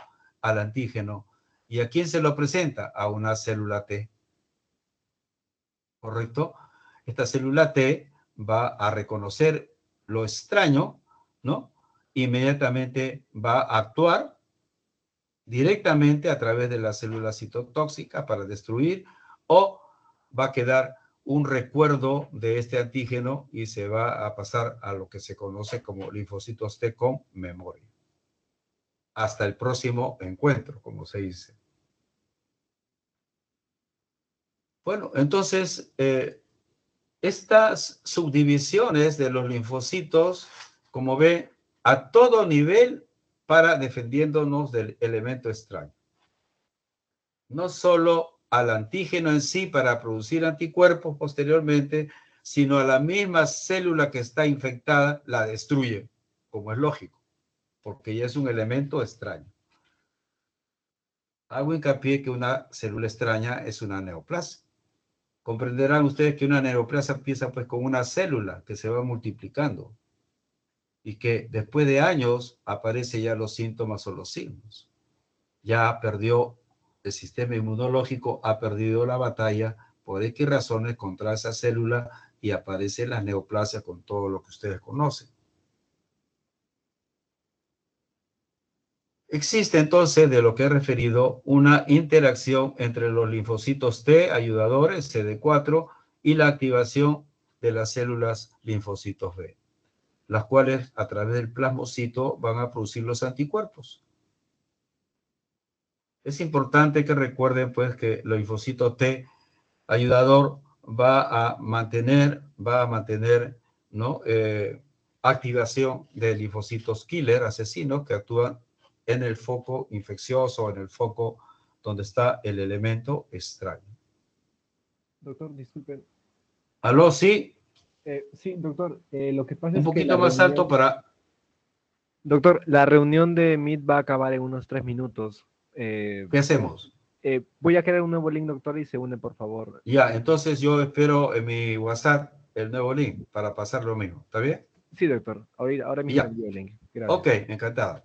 al antígeno. ¿Y a quién se lo presenta? A una célula T. ¿Correcto? Esta célula T va a reconocer lo extraño, ¿no? Inmediatamente va a actuar directamente a través de la célula citotóxica para destruir, o va a quedar un recuerdo de este antígeno y se va a pasar a lo que se conoce como linfocitos T con memoria. Hasta el próximo encuentro, como se dice. Bueno, entonces, estas subdivisiones de los linfocitos, como ve, a todo nivel para defendiéndonos del elemento extraño. No solo al antígeno en sí para producir anticuerpos posteriormente, sino a la misma célula que está infectada la destruye, como es lógico, porque ya es un elemento extraño. Hago hincapié que una célula extraña es una neoplasia. Comprenderán ustedes que una neoplasia empieza pues con una célula que se va multiplicando y que después de años aparecen ya los síntomas o los signos. Ya perdió el sistema inmunológico, ha perdido la batalla por X razones contra esa célula y aparecen las neoplasias con todo lo que ustedes conocen. Existe entonces, de lo que he referido, una interacción entre los linfocitos T ayudadores, CD4, y la activación de las células linfocitos B, las cuales a través del plasmocito van a producir los anticuerpos. Es importante que recuerden pues que el linfocito T ayudador va a mantener ¿no? Activación de linfocitos killer, asesinos, que actúan en el foco infeccioso, en el foco donde está el elemento extraño. Doctor, disculpen. ¿Aló? Sí. Sí, doctor, lo que pasa Un es que la poquito más alto reunión... para... Doctor, la reunión de Meet va a acabar en unos 3 minutos. ¿Qué hacemos? Voy a crear un nuevo link, doctor, y se une, por favor. Ya, entonces yo espero en mi WhatsApp el nuevo link para pasar lo mismo. ¿Está bien? Sí, doctor. Ahora mismo le Ya. envío el link. Gracias. Ok, encantado.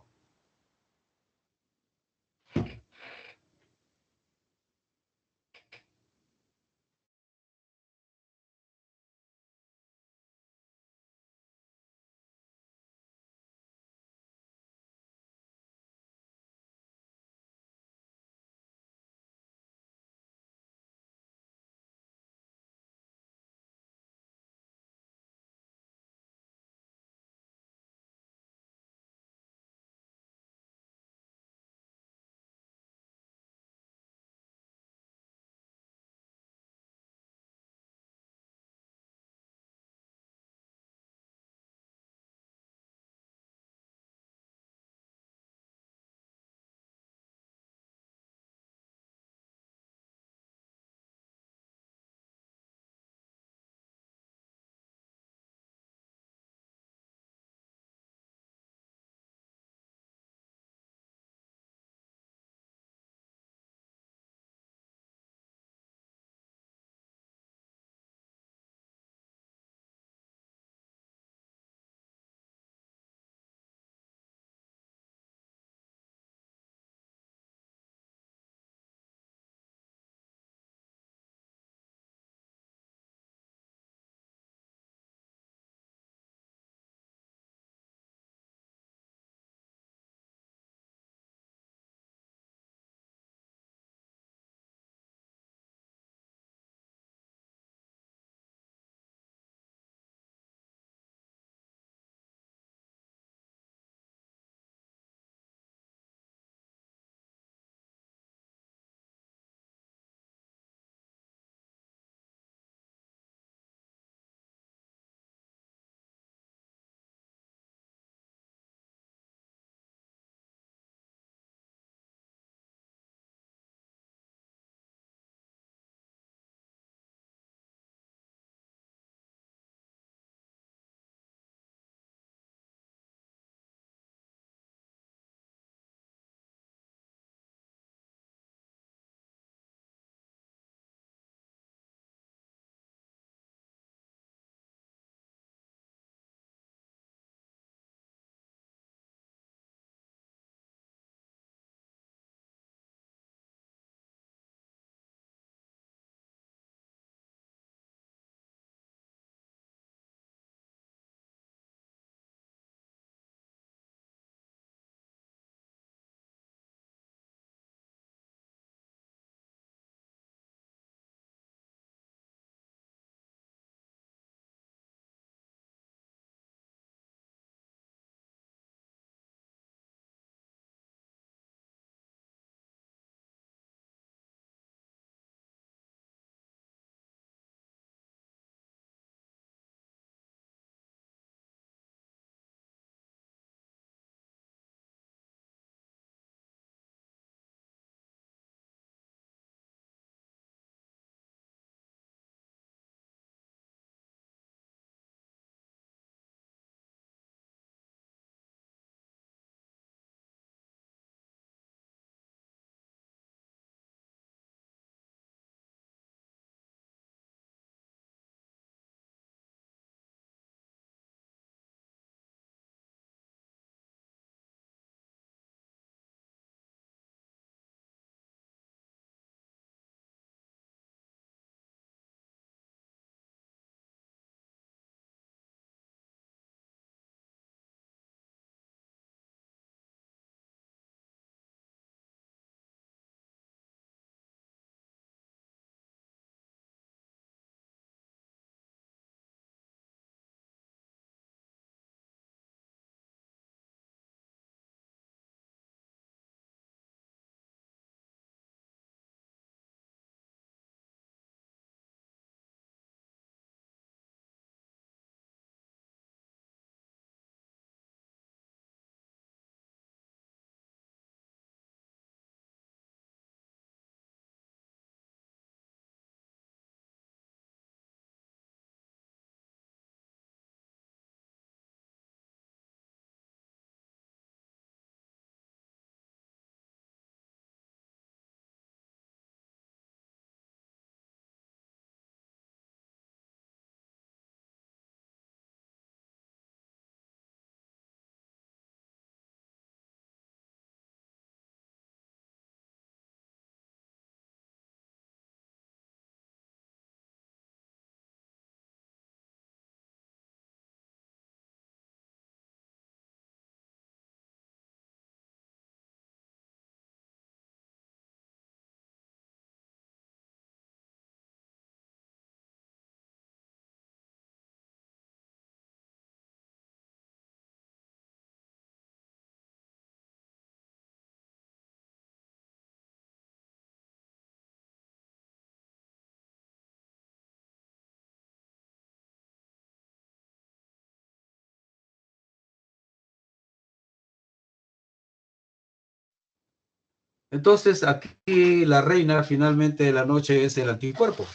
Entonces, aquí la reina finalmente de la noche es el anticuerpo.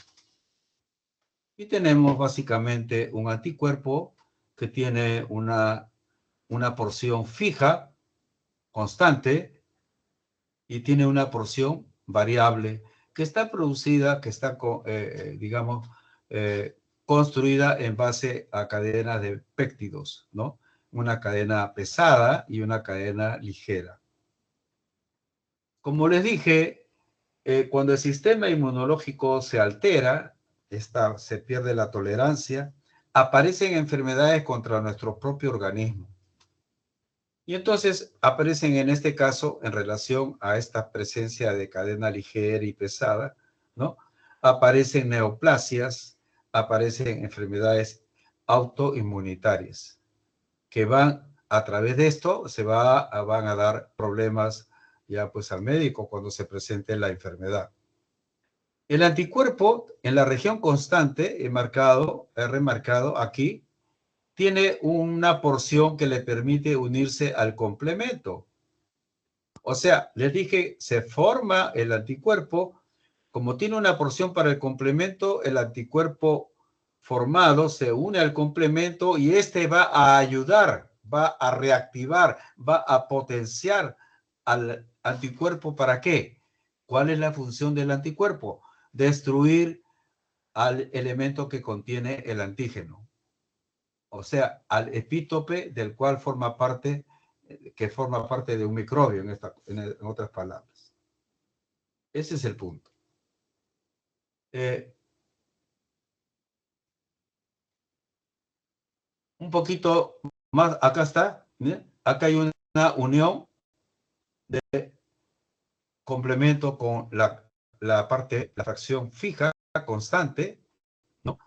Y tenemos básicamente un anticuerpo que tiene una porción fija, constante, y tiene una porción variable que está producida, que está, digamos, construida en base a cadenas de péptidos, ¿no? Una cadena pesada y una cadena ligera. Como les dije, cuando el sistema inmunológico se altera, se pierde la tolerancia, aparecen enfermedades contra nuestro propio organismo. Y entonces aparecen en este caso, en relación a esta presencia de cadena ligera y pesada, ¿no? Aparecen neoplasias, aparecen enfermedades autoinmunitarias, que van a través de esto, van a dar problemas ya pues al médico cuando se presente la enfermedad. El anticuerpo en la región constante, he remarcado aquí, tiene una porción que le permite unirse al complemento. O sea, les dije, se forma el anticuerpo, como tiene una porción para el complemento, el anticuerpo formado se une al complemento y este va a ayudar, va a reactivar, va a potenciar al anticuerpo. ¿Para qué? ¿Cuál es la función del anticuerpo? Destruir al elemento que contiene el antígeno. O sea, al epítope del cual forma parte, que forma parte de un microbio, en otras palabras. Ese es el punto. Un poquito más, acá está, ¿bien? Acá hay una unión de complemento con la fracción fija, constante, ¿no?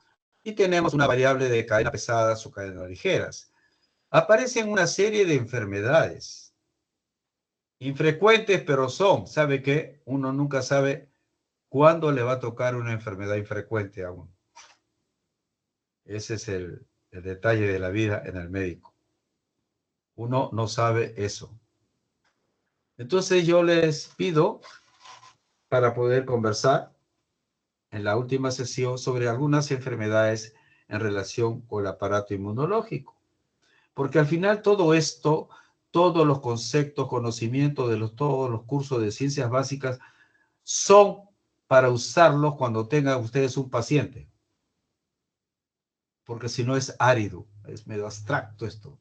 Y tenemos una variable de cadena pesadas o cadenas ligeras. Aparecen una serie de enfermedades infrecuentes, pero ¿sabe qué? Uno nunca sabe cuándo le va a tocar una enfermedad infrecuente a uno. Ese es el detalle de la vida en el médico. Uno no sabe eso. Entonces yo les pido para poder conversar en la última sesión sobre algunas enfermedades en relación con el aparato inmunológico. Porque al final todo esto, todos los conceptos, conocimientos de todos los cursos de ciencias básicas son para usarlos cuando tengan ustedes un paciente. Porque si no es árido, es medio abstracto esto.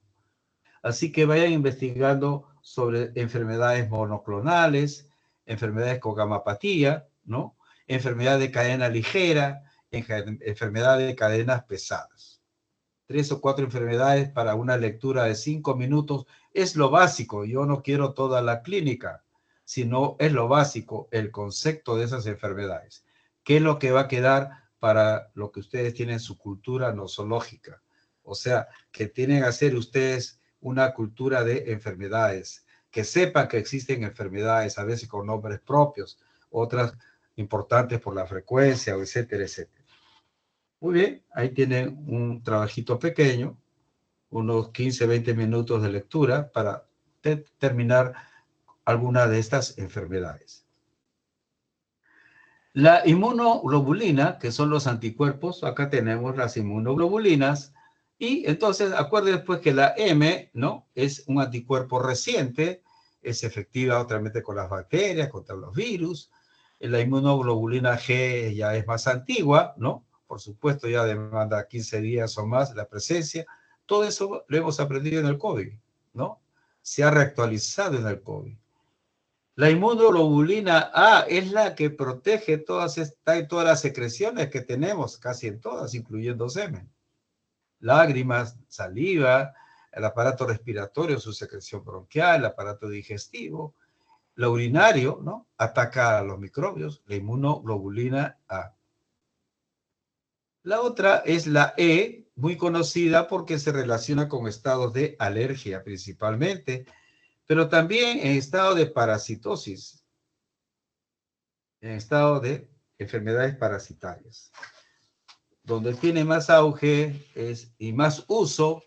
Así que vayan investigando sobre enfermedades monoclonales, enfermedades con gamapatía, ¿no? Enfermedad de cadena ligera, enfermedad de cadenas pesadas. 3 o 4 enfermedades para una lectura de 5 minutos es lo básico. Yo no quiero toda la clínica, sino es lo básico, el concepto de esas enfermedades. ¿Qué es lo que va a quedar para lo que ustedes tienen en su cultura nosológica? O sea, que tienen que hacer ustedes una cultura de enfermedades, que sepan que existen enfermedades, a veces con nombres propios, otras importantes por la frecuencia, etcétera, etcétera. Muy bien, ahí tienen un trabajito pequeño, unos 15, 20 minutos de lectura para terminar alguna de estas enfermedades. La inmunoglobulina, que son los anticuerpos, acá tenemos las inmunoglobulinas, y entonces acuérdense pues que la M, ¿no? Es un anticuerpo reciente, es efectiva otra vez con las bacterias, contra los virus. La inmunoglobulina G ya es más antigua, ¿no? Por supuesto ya demanda 15 días o más la presencia. Todo eso lo hemos aprendido en el COVID, ¿no? Se ha reactualizado en el COVID. La inmunoglobulina A es la que protege todas las secreciones que tenemos, casi en todas, incluyendo semen. Lágrimas, saliva, el aparato respiratorio, su secreción bronquial, el aparato digestivo, lo urinario, ¿no? Ataca a los microbios, la inmunoglobulina A. La otra es la E, muy conocida porque se relaciona con estados de alergia principalmente, pero también en estado de parasitosis, en estado de enfermedades parasitarias. Donde tiene más auge y más uso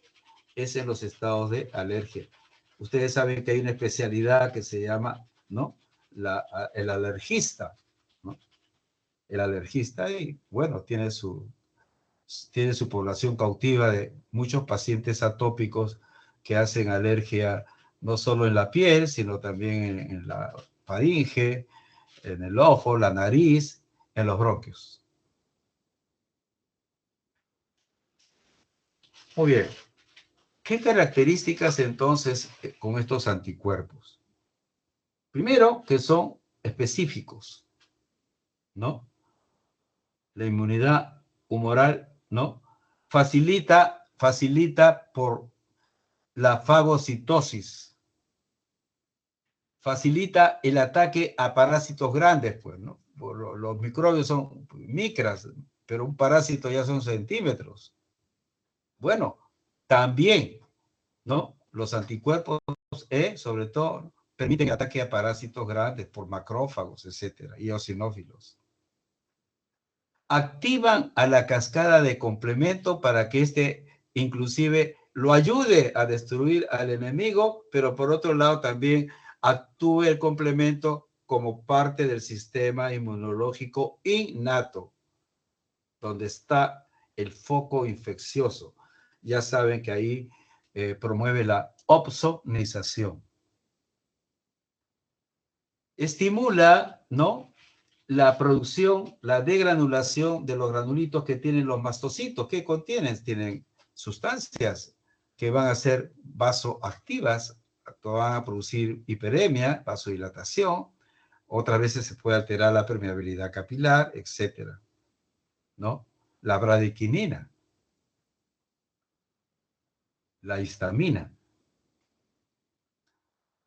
es en los estados de alergia. Ustedes saben que hay una especialidad que se llama, ¿no? el alergista, ¿no? El alergista, y bueno, tiene su población cautiva de muchos pacientes atópicos que hacen alergia no solo en la piel, sino también en la faringe, en el ojo, la nariz, en los bronquios. Muy bien. ¿Qué características entonces con estos anticuerpos? Primero, que son específicos, ¿no? La inmunidad humoral, ¿no? Facilita por la fagocitosis. Facilita el ataque a parásitos grandes, pues, ¿no? Los microbios son micras, pero un parásito ya son centímetros. Bueno, también, ¿no? Los anticuerpos sobre todo, permiten el ataque a parásitos grandes por macrófagos, etcétera, y eosinófilos. Activan a la cascada de complemento para que éste inclusive lo ayude a destruir al enemigo, pero por otro lado también actúe el complemento como parte del sistema inmunológico innato, donde está el foco infeccioso. Ya saben que ahí promueve la opsonización. Estimula, ¿no?, la producción, la degranulación de los granulitos que tienen los mastocitos. ¿Qué contienen? Tienen sustancias que van a ser vasoactivas, van a producir hiperemia, vasodilatación, otras veces se puede alterar la permeabilidad capilar, etcétera, ¿no? La bradiquinina, la histamina.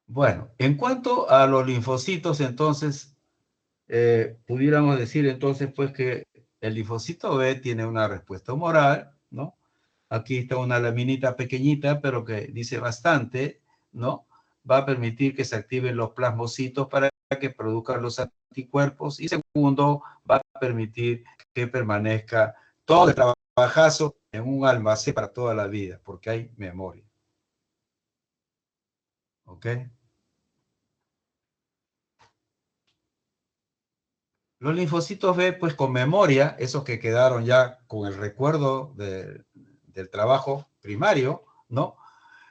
Bueno, en cuanto a los linfocitos, entonces, pudiéramos decir entonces pues que el linfocito B tiene una respuesta humoral, ¿no? Aquí está una laminita pequeñita, pero que dice bastante, ¿no? Va a permitir que se activen los plasmocitos para que produzcan los anticuerpos. Y segundo, va a permitir que permanezca todo el trabajazo en un almacén para toda la vida, porque hay memoria. ¿Ok? Los linfocitos B, pues con memoria, esos que quedaron ya con el recuerdo del trabajo primario, ¿no?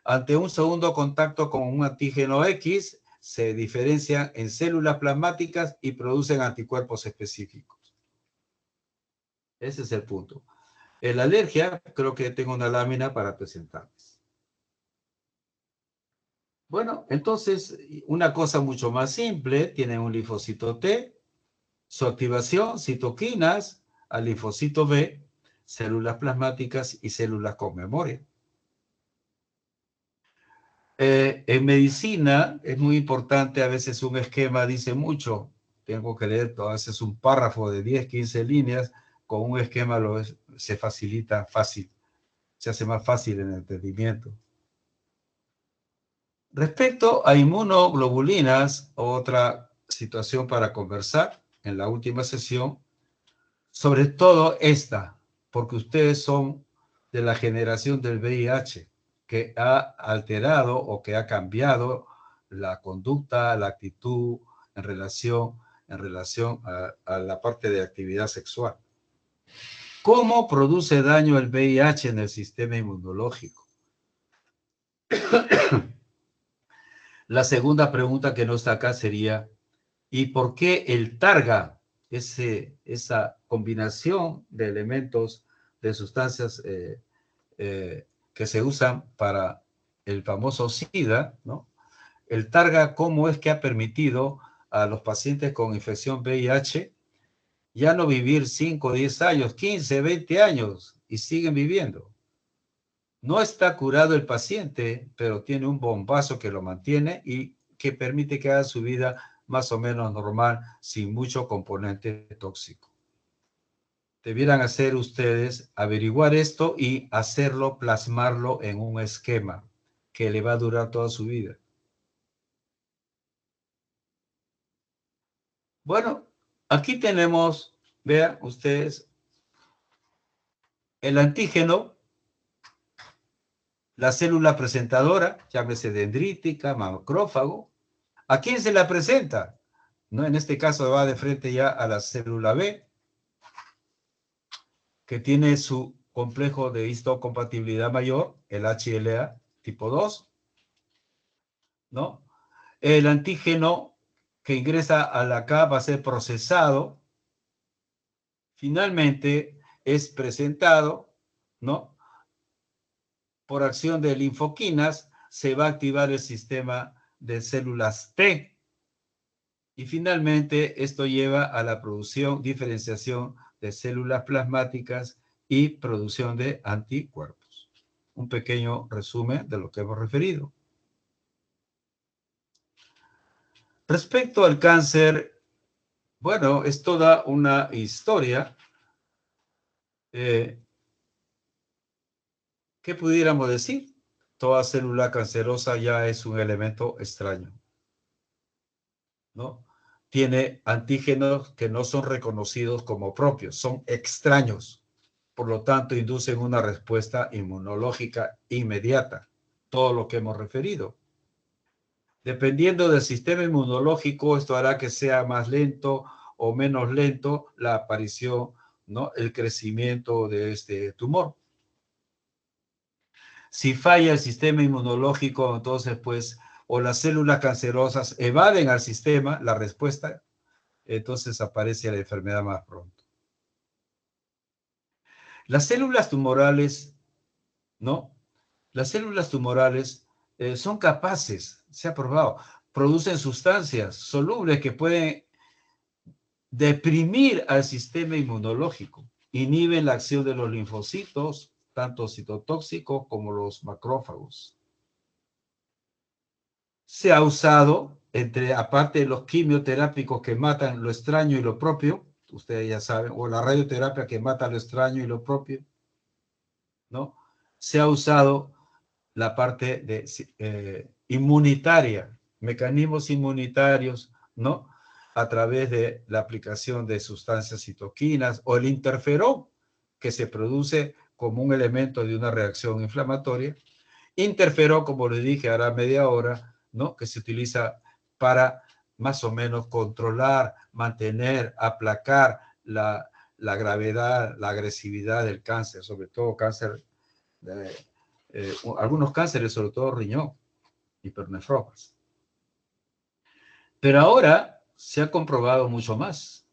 Ante un segundo contacto con un antígeno X, se diferencian en células plasmáticas y producen anticuerpos específicos. Ese es el punto. En la alergia, creo que tengo una lámina para presentarles. Bueno, entonces, una cosa mucho más simple, tienen un linfocito T, su activación, citoquinas, al linfocito B, células plasmáticas y células con memoria. En medicina es muy importante, a veces un esquema dice mucho, tengo que leer a veces un párrafo de 10, 15 líneas, con un esquema se facilita fácil, se hace más fácil el entendimiento. Respecto a inmunoglobulinas, otra situación para conversar en la última sesión, sobre todo esta, porque ustedes son de la generación del VIH, que ha alterado o que ha cambiado la conducta, la actitud en relación a la parte de actividad sexual. ¿Cómo produce daño el VIH en el sistema inmunológico? La segunda pregunta que no está acá sería, ¿y por qué el targa, esa combinación de elementos, de sustancias que se usan para el famoso SIDA, ¿no? El targa, ¿cómo es que ha permitido a los pacientes con infección VIH ya no vivir 5, 10 años, 15, 20 años y siguen viviendo? No está curado el paciente, pero tiene un bombazo que lo mantiene y que permite que haga su vida más o menos normal, sin mucho componente tóxico. Debieran hacer ustedes, averiguar esto y hacerlo, plasmarlo en un esquema que le va a durar toda su vida. Bueno, aquí tenemos, vean ustedes, el antígeno, la célula presentadora, llámese dendrítica, macrófago. ¿A quién se la presenta? ¿no? En este caso va de frente ya a la célula B, que tiene su complejo de histocompatibilidad mayor, el HLA tipo 2, ¿no? El antígeno que ingresa a la K va a ser procesado, finalmente es presentado, ¿no? Por acción de linfoquinas, se va a activar el sistema de células T, y finalmente esto lleva a la producción, diferenciación de células plasmáticas y producción de anticuerpos. Un pequeño resumen de lo que hemos referido. Respecto al cáncer, bueno, es toda una historia. ¿Qué pudiéramos decir? Toda célula cancerosa ya es un elemento extraño, ¿no? Tiene antígenos que no son reconocidos como propios, son extraños. Por lo tanto, inducen una respuesta inmunológica inmediata. Todo lo que hemos referido. Dependiendo del sistema inmunológico, esto hará que sea más lento o menos lento la aparición, ¿no? El crecimiento de este tumor. Si falla el sistema inmunológico, entonces, pues, o las células cancerosas evaden al sistema, la respuesta, entonces aparece la enfermedad más pronto. Las células tumorales, ¿no? Las células tumorales son capaces, se ha probado, producen sustancias solubles que pueden deprimir al sistema inmunológico, inhiben la acción de los linfocitos, tanto citotóxicos como los macrófagos. Se ha usado, aparte de los quimioterápicos que matan lo extraño y lo propio, ustedes ya saben, o la radioterapia que mata lo extraño y lo propio, ¿no? Se ha usado la parte de inmunitaria, mecanismos inmunitarios, ¿no? A través de la aplicación de sustancias citoquinas o el interferón, que se produce como un elemento de una reacción inflamatoria. Interferón, como les dije, hará media hora, ¿no? Que se utiliza para más o menos controlar, mantener, aplacar la gravedad, la agresividad del cáncer, sobre todo cáncer de algunos cánceres, sobre todo riñón, hipernefromas. Pero ahora se ha comprobado mucho más.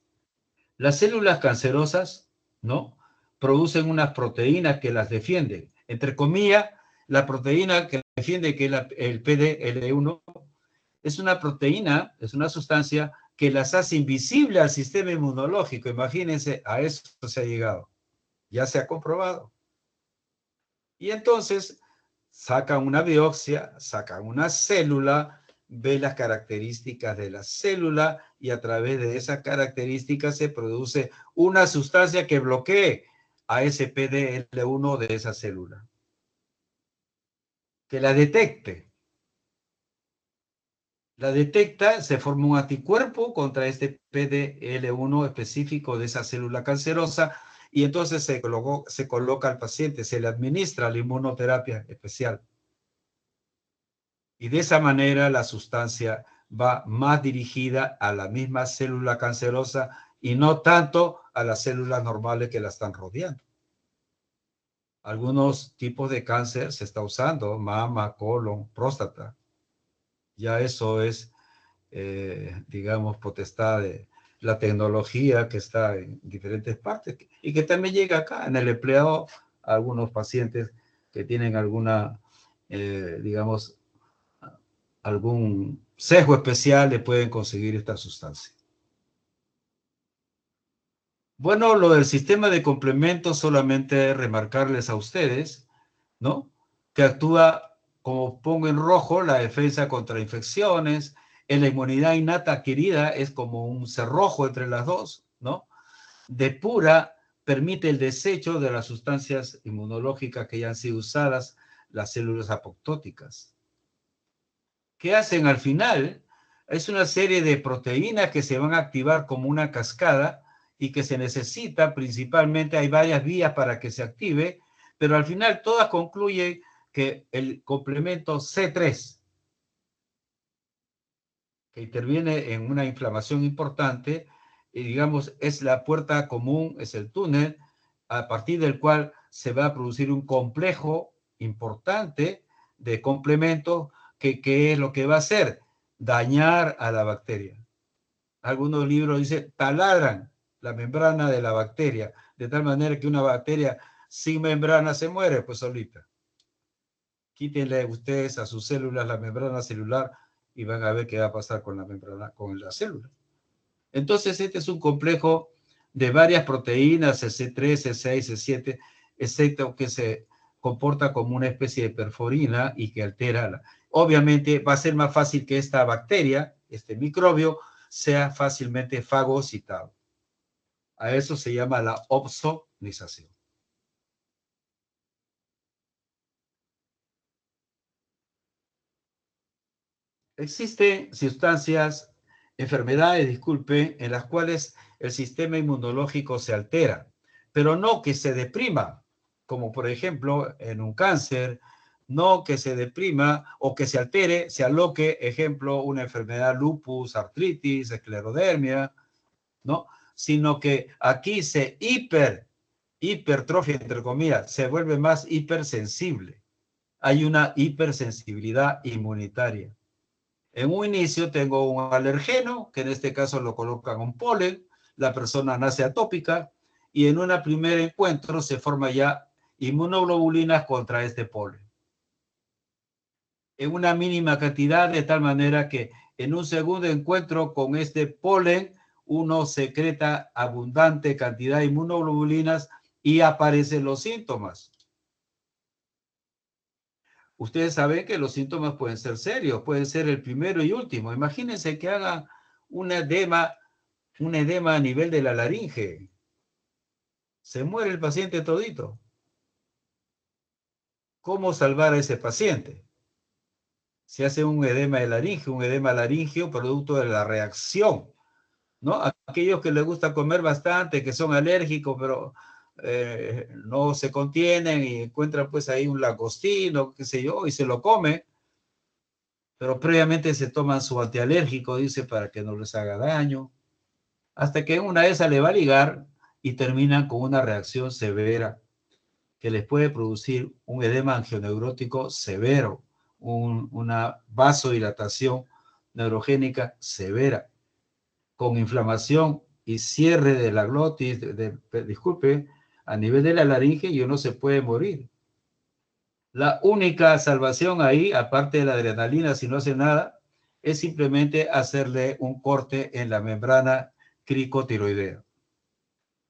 Las células cancerosas, ¿no? Producen unas proteínas que las defienden. Entre comillas, la proteína que defiende, que es el PDL1, es una proteína, es una sustancia que las hace invisibles al sistema inmunológico. Imagínense, a eso se ha llegado. Ya se ha comprobado. Y entonces sacan una biopsia, sacan una célula, ve las características de la célula y a través de esas características se produce una sustancia que bloquee a ese PDL1 de esa célula, que la detecte. La detecta, se forma un anticuerpo contra este PDL1 específico de esa célula cancerosa y entonces se coloca al paciente, se le administra la inmunoterapia especial. Y de esa manera la sustancia va más dirigida a la misma célula cancerosa y no tanto a las células normales que la están rodeando. Algunos tipos de cáncer se está usando, mama, colon, próstata. Ya eso es, digamos, potestad de la tecnología que está en diferentes partes y que también llega acá en el empleado a algunos pacientes que tienen alguna, digamos, algún sesgo especial, le pueden conseguir esta sustancia. Bueno, lo del sistema de complementos, solamente remarcarles a ustedes, ¿no? Que actúa, como pongo en rojo, la defensa contra infecciones, en la inmunidad innata adquirida es como un cerrojo entre las dos, ¿no? Depura, permite el desecho de las sustancias inmunológicas que ya han sido usadas, las células apoptóticas. ¿Qué hacen al final? Es una serie de proteínas que se van a activar como una cascada y que se necesita principalmente, hay varias vías para que se active, pero al final todas concluyen que el complemento C3 que interviene en una inflamación importante y, digamos, es la puerta común, es el túnel a partir del cual se va a producir un complejo importante de complementos que es lo que va a hacer dañar a la bacteria. Algunos libros dicen taladran la membrana de la bacteria, de tal manera que una bacteria sin membrana se muere pues solita. Quítenle ustedes a sus células la membrana celular y van a ver qué va a pasar con la membrana, con la célula. Entonces, este es un complejo de varias proteínas, el C3, C6, C7, excepto que se comporta como una especie de perforina y que altera. Obviamente, va a ser más fácil que esta bacteria, este microbio, sea fácilmente fagocitado. A eso se llama la opsonización. Existen sustancias, enfermedades, disculpe, en las cuales el sistema inmunológico se altera, pero no que se deprima, como por ejemplo en un cáncer, no que se deprima o que se altere, se aloque, ejemplo, una enfermedad lupus, artritis, esclerodermia, ¿no? Sino que aquí se hipertrofia, entre comillas, se vuelve más hipersensible. Hay una hipersensibilidad inmunitaria. En un inicio tengo un alergeno, que en este caso lo colocan un polen, la persona nace atópica y en un primer encuentro se forma ya inmunoglobulinas contra este polen. En una mínima cantidad, de tal manera que en un segundo encuentro con este polen, uno secreta abundante cantidad de inmunoglobulinas y aparecen los síntomas. Ustedes saben que los síntomas pueden ser serios, pueden ser el primero y último. Imagínense que haga un edema a nivel de la laringe. Se muere el paciente todito. ¿Cómo salvar a ese paciente? Se hace un edema de laringe, un edema laringio producto de la reacción, ¿no? Aquellos que les gusta comer bastante, que son alérgicos, pero no se contienen y encuentran pues ahí un langostino, qué sé yo, y se lo come, pero previamente se toman su antialérgico, dice, para que no les haga daño, hasta que una de esas le va a ligar y terminan con una reacción severa que les puede producir un edema angioneurótico severo, una vasodilatación neurogénica severa, con inflamación y cierre de la glotis, disculpe, a nivel de la laringe, y uno se puede morir. La única salvación ahí, aparte de la adrenalina, si no hace nada, es simplemente hacerle un corte en la membrana cricotiroidea.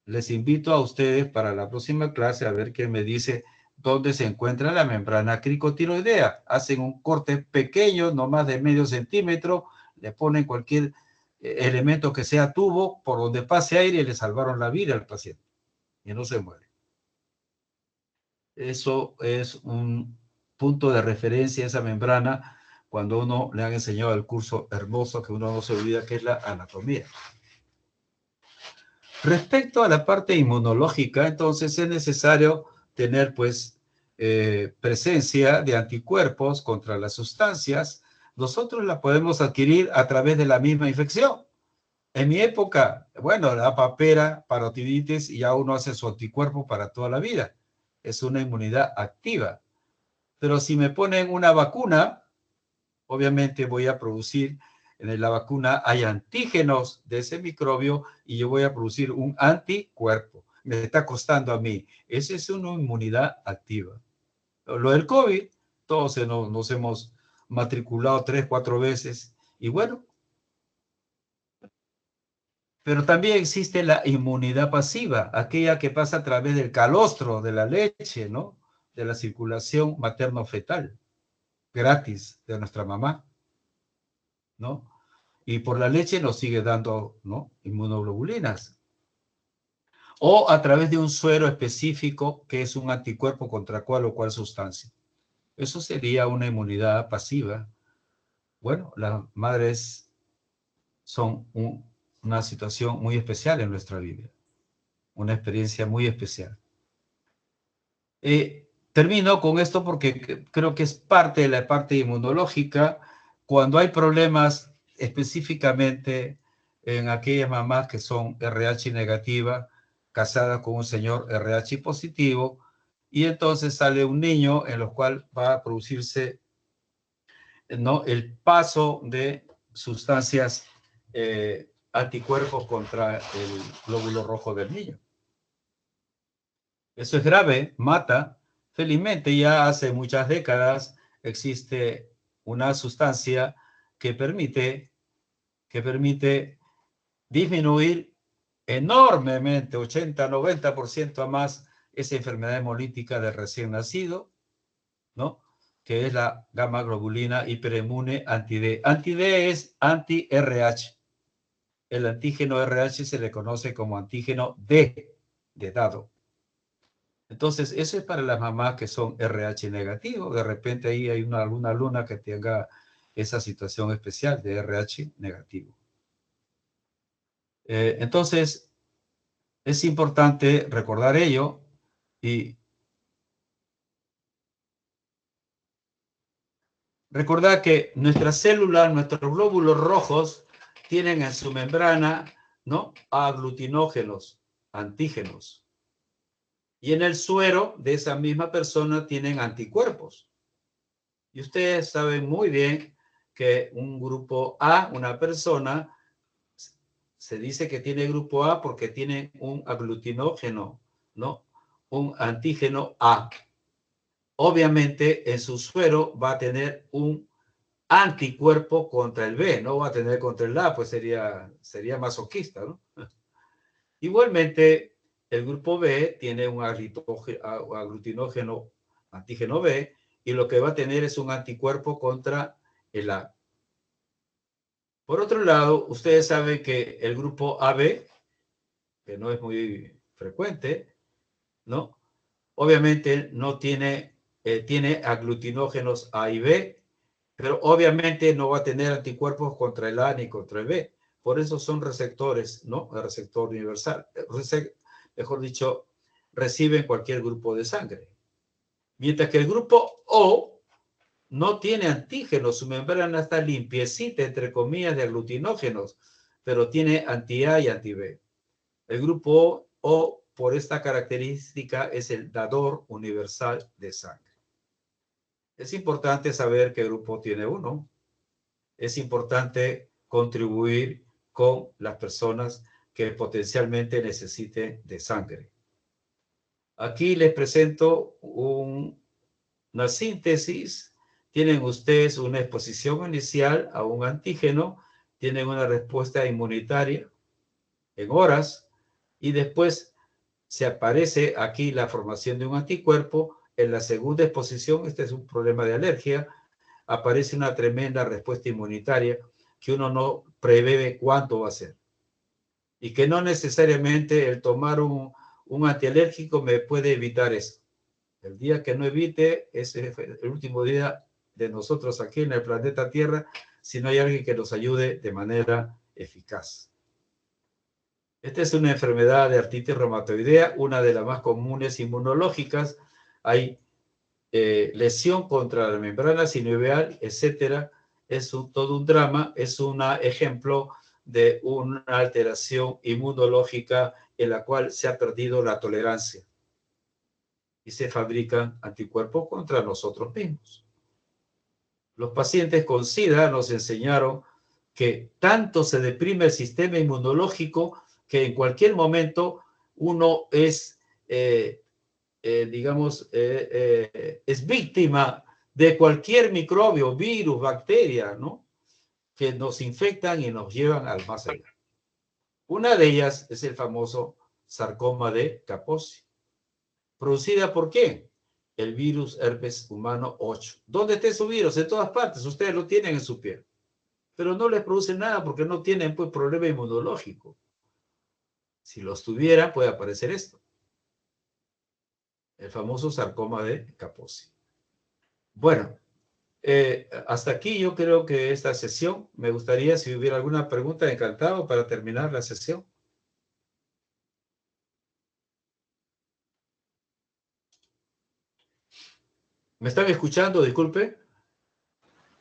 Les invito a ustedes para la próxima clase a ver quién me dice dónde se encuentra la membrana cricotiroidea. Hacen un corte pequeño, no más de medio centímetro, le ponen cualquier elemento que sea tubo por donde pase aire y le salvaron la vida al paciente y no se muere. Eso es un punto de referencia, esa membrana, cuando uno le han enseñado el curso hermoso que uno no se olvida, que es la anatomía. Respecto a la parte inmunológica, entonces es necesario tener pues presencia de anticuerpos contra las sustancias. Nosotros la podemos adquirir a través de la misma infección. En mi época, bueno, la papera, parotiditis, y ya uno hace su anticuerpo para toda la vida. Es una inmunidad activa. Pero si me ponen una vacuna, obviamente voy a producir, en la vacuna hay antígenos de ese microbio y yo voy a producir un anticuerpo. Me está costando a mí. Esa es una inmunidad activa. Lo del COVID, todos nos hemos matriculado 3, 4 veces y bueno, pero también existe la inmunidad pasiva, aquella que pasa a través del calostro de la leche, ¿no? De la circulación materno-fetal, gratis de nuestra mamá, ¿no? Y por la leche nos sigue dando, ¿no? Inmunoglobulinas. O a través de un suero específico que es un anticuerpo contra cual o cual sustancia. Eso sería una inmunidad pasiva. Bueno, las madres son una situación muy especial en nuestra vida. Una experiencia muy especial. Termino con esto porque creo que es parte de la parte inmunológica. Cuando hay problemas específicamente en aquellas mamás que son RH negativa, casadas con un señor RH positivo, y entonces sale un niño en lo cual va a producirse, ¿no?, el paso de sustancias anticuerpos contra el glóbulo rojo del niño. Eso es grave, mata. Felizmente ya hace muchas décadas existe una sustancia que permite disminuir enormemente, 80-90% a más, esa enfermedad hemolítica del recién nacido, ¿no?, que es la gamma globulina hiperinmune anti-D. Anti-D es anti-RH. El antígeno RH se le conoce como antígeno D, de dado. Entonces, eso es para las mamás que son RH negativo. De repente ahí hay alguna alumna que tenga esa situación especial de RH negativo. Entonces, es importante recordar ello y recordar que nuestras células, nuestros glóbulos rojos, tienen en su membrana, ¿no?, aglutinógenos, antígenos. Y en el suero de esa misma persona tienen anticuerpos. Y ustedes saben muy bien que un grupo A, una persona, se dice que tiene grupo A porque tiene un aglutinógeno, ¿no?, un antígeno A. Obviamente en su suero va a tener un anticuerpo contra el B, no va a tener contra el A, pues sería masoquista, ¿no? Igualmente, el grupo B tiene un aglutinógeno, antígeno B, y lo que va a tener es un anticuerpo contra el A. Por otro lado, ustedes saben que el grupo AB, que no es muy frecuente, ¿no?, obviamente no tiene, tiene aglutinógenos A y B, pero obviamente no va a tener anticuerpos contra el A ni contra el B. Por eso son receptores, ¿no? El receptor universal. Mejor dicho, reciben cualquier grupo de sangre. Mientras que el grupo O no tiene antígenos, su membrana está limpiecita, entre comillas, de aglutinógenos, pero tiene anti-A y anti-B. El grupo O, por esta característica, es el dador universal de sangre. Es importante saber qué grupo tiene uno. Es importante contribuir con las personas que potencialmente necesiten de sangre. Aquí les presento una síntesis. Tienen ustedes una exposición inicial a un antígeno, tienen una respuesta inmunitaria en horas y después se aparece aquí la formación de un anticuerpo. En la segunda exposición, este es un problema de alergia, aparece una tremenda respuesta inmunitaria que uno no prevé cuánto va a ser. Y que no necesariamente el tomar un antialérgico me puede evitar esto. El día que no evite es el último día de nosotros aquí en el planeta Tierra, si no hay alguien que nos ayude de manera eficaz. Esta es una enfermedad de artritis reumatoidea, una de las más comunes inmunológicas. Hay lesión contra la membrana sinovial, etcétera. Es todo un drama, es un ejemplo de una alteración inmunológica en la cual se ha perdido la tolerancia y se fabrican anticuerpos contra nosotros mismos. Los pacientes con SIDA nos enseñaron que tanto se deprime el sistema inmunológico que en cualquier momento uno es es víctima de cualquier microbio, virus, bacteria, ¿no?, que nos infectan y nos llevan al más allá. Una de ellas es el famoso sarcoma de Kaposi. ¿Producida por quién? El virus herpes humano 8. ¿Dónde está su virus? En todas partes. Ustedes lo tienen en su piel. Pero no les produce nada porque no tienen, pues, problema inmunológico. Si los tuvieran, puede aparecer esto. El famoso sarcoma de Kaposi. Bueno, hasta aquí yo creo que esta sesión, me gustaría, si hubiera alguna pregunta, encantado para terminar la sesión. ¿Me están escuchando? Disculpe.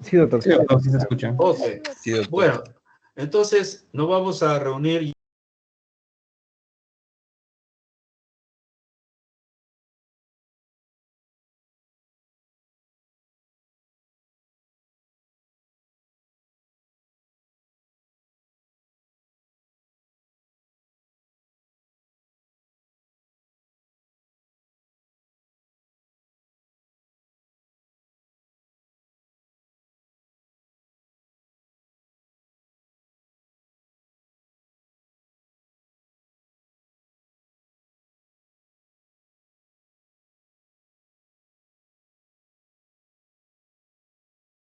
Sí, doctor. Sí, doctor, sí se escucha. Ok. Sí, doctor. Bueno, entonces nos vamos a reunir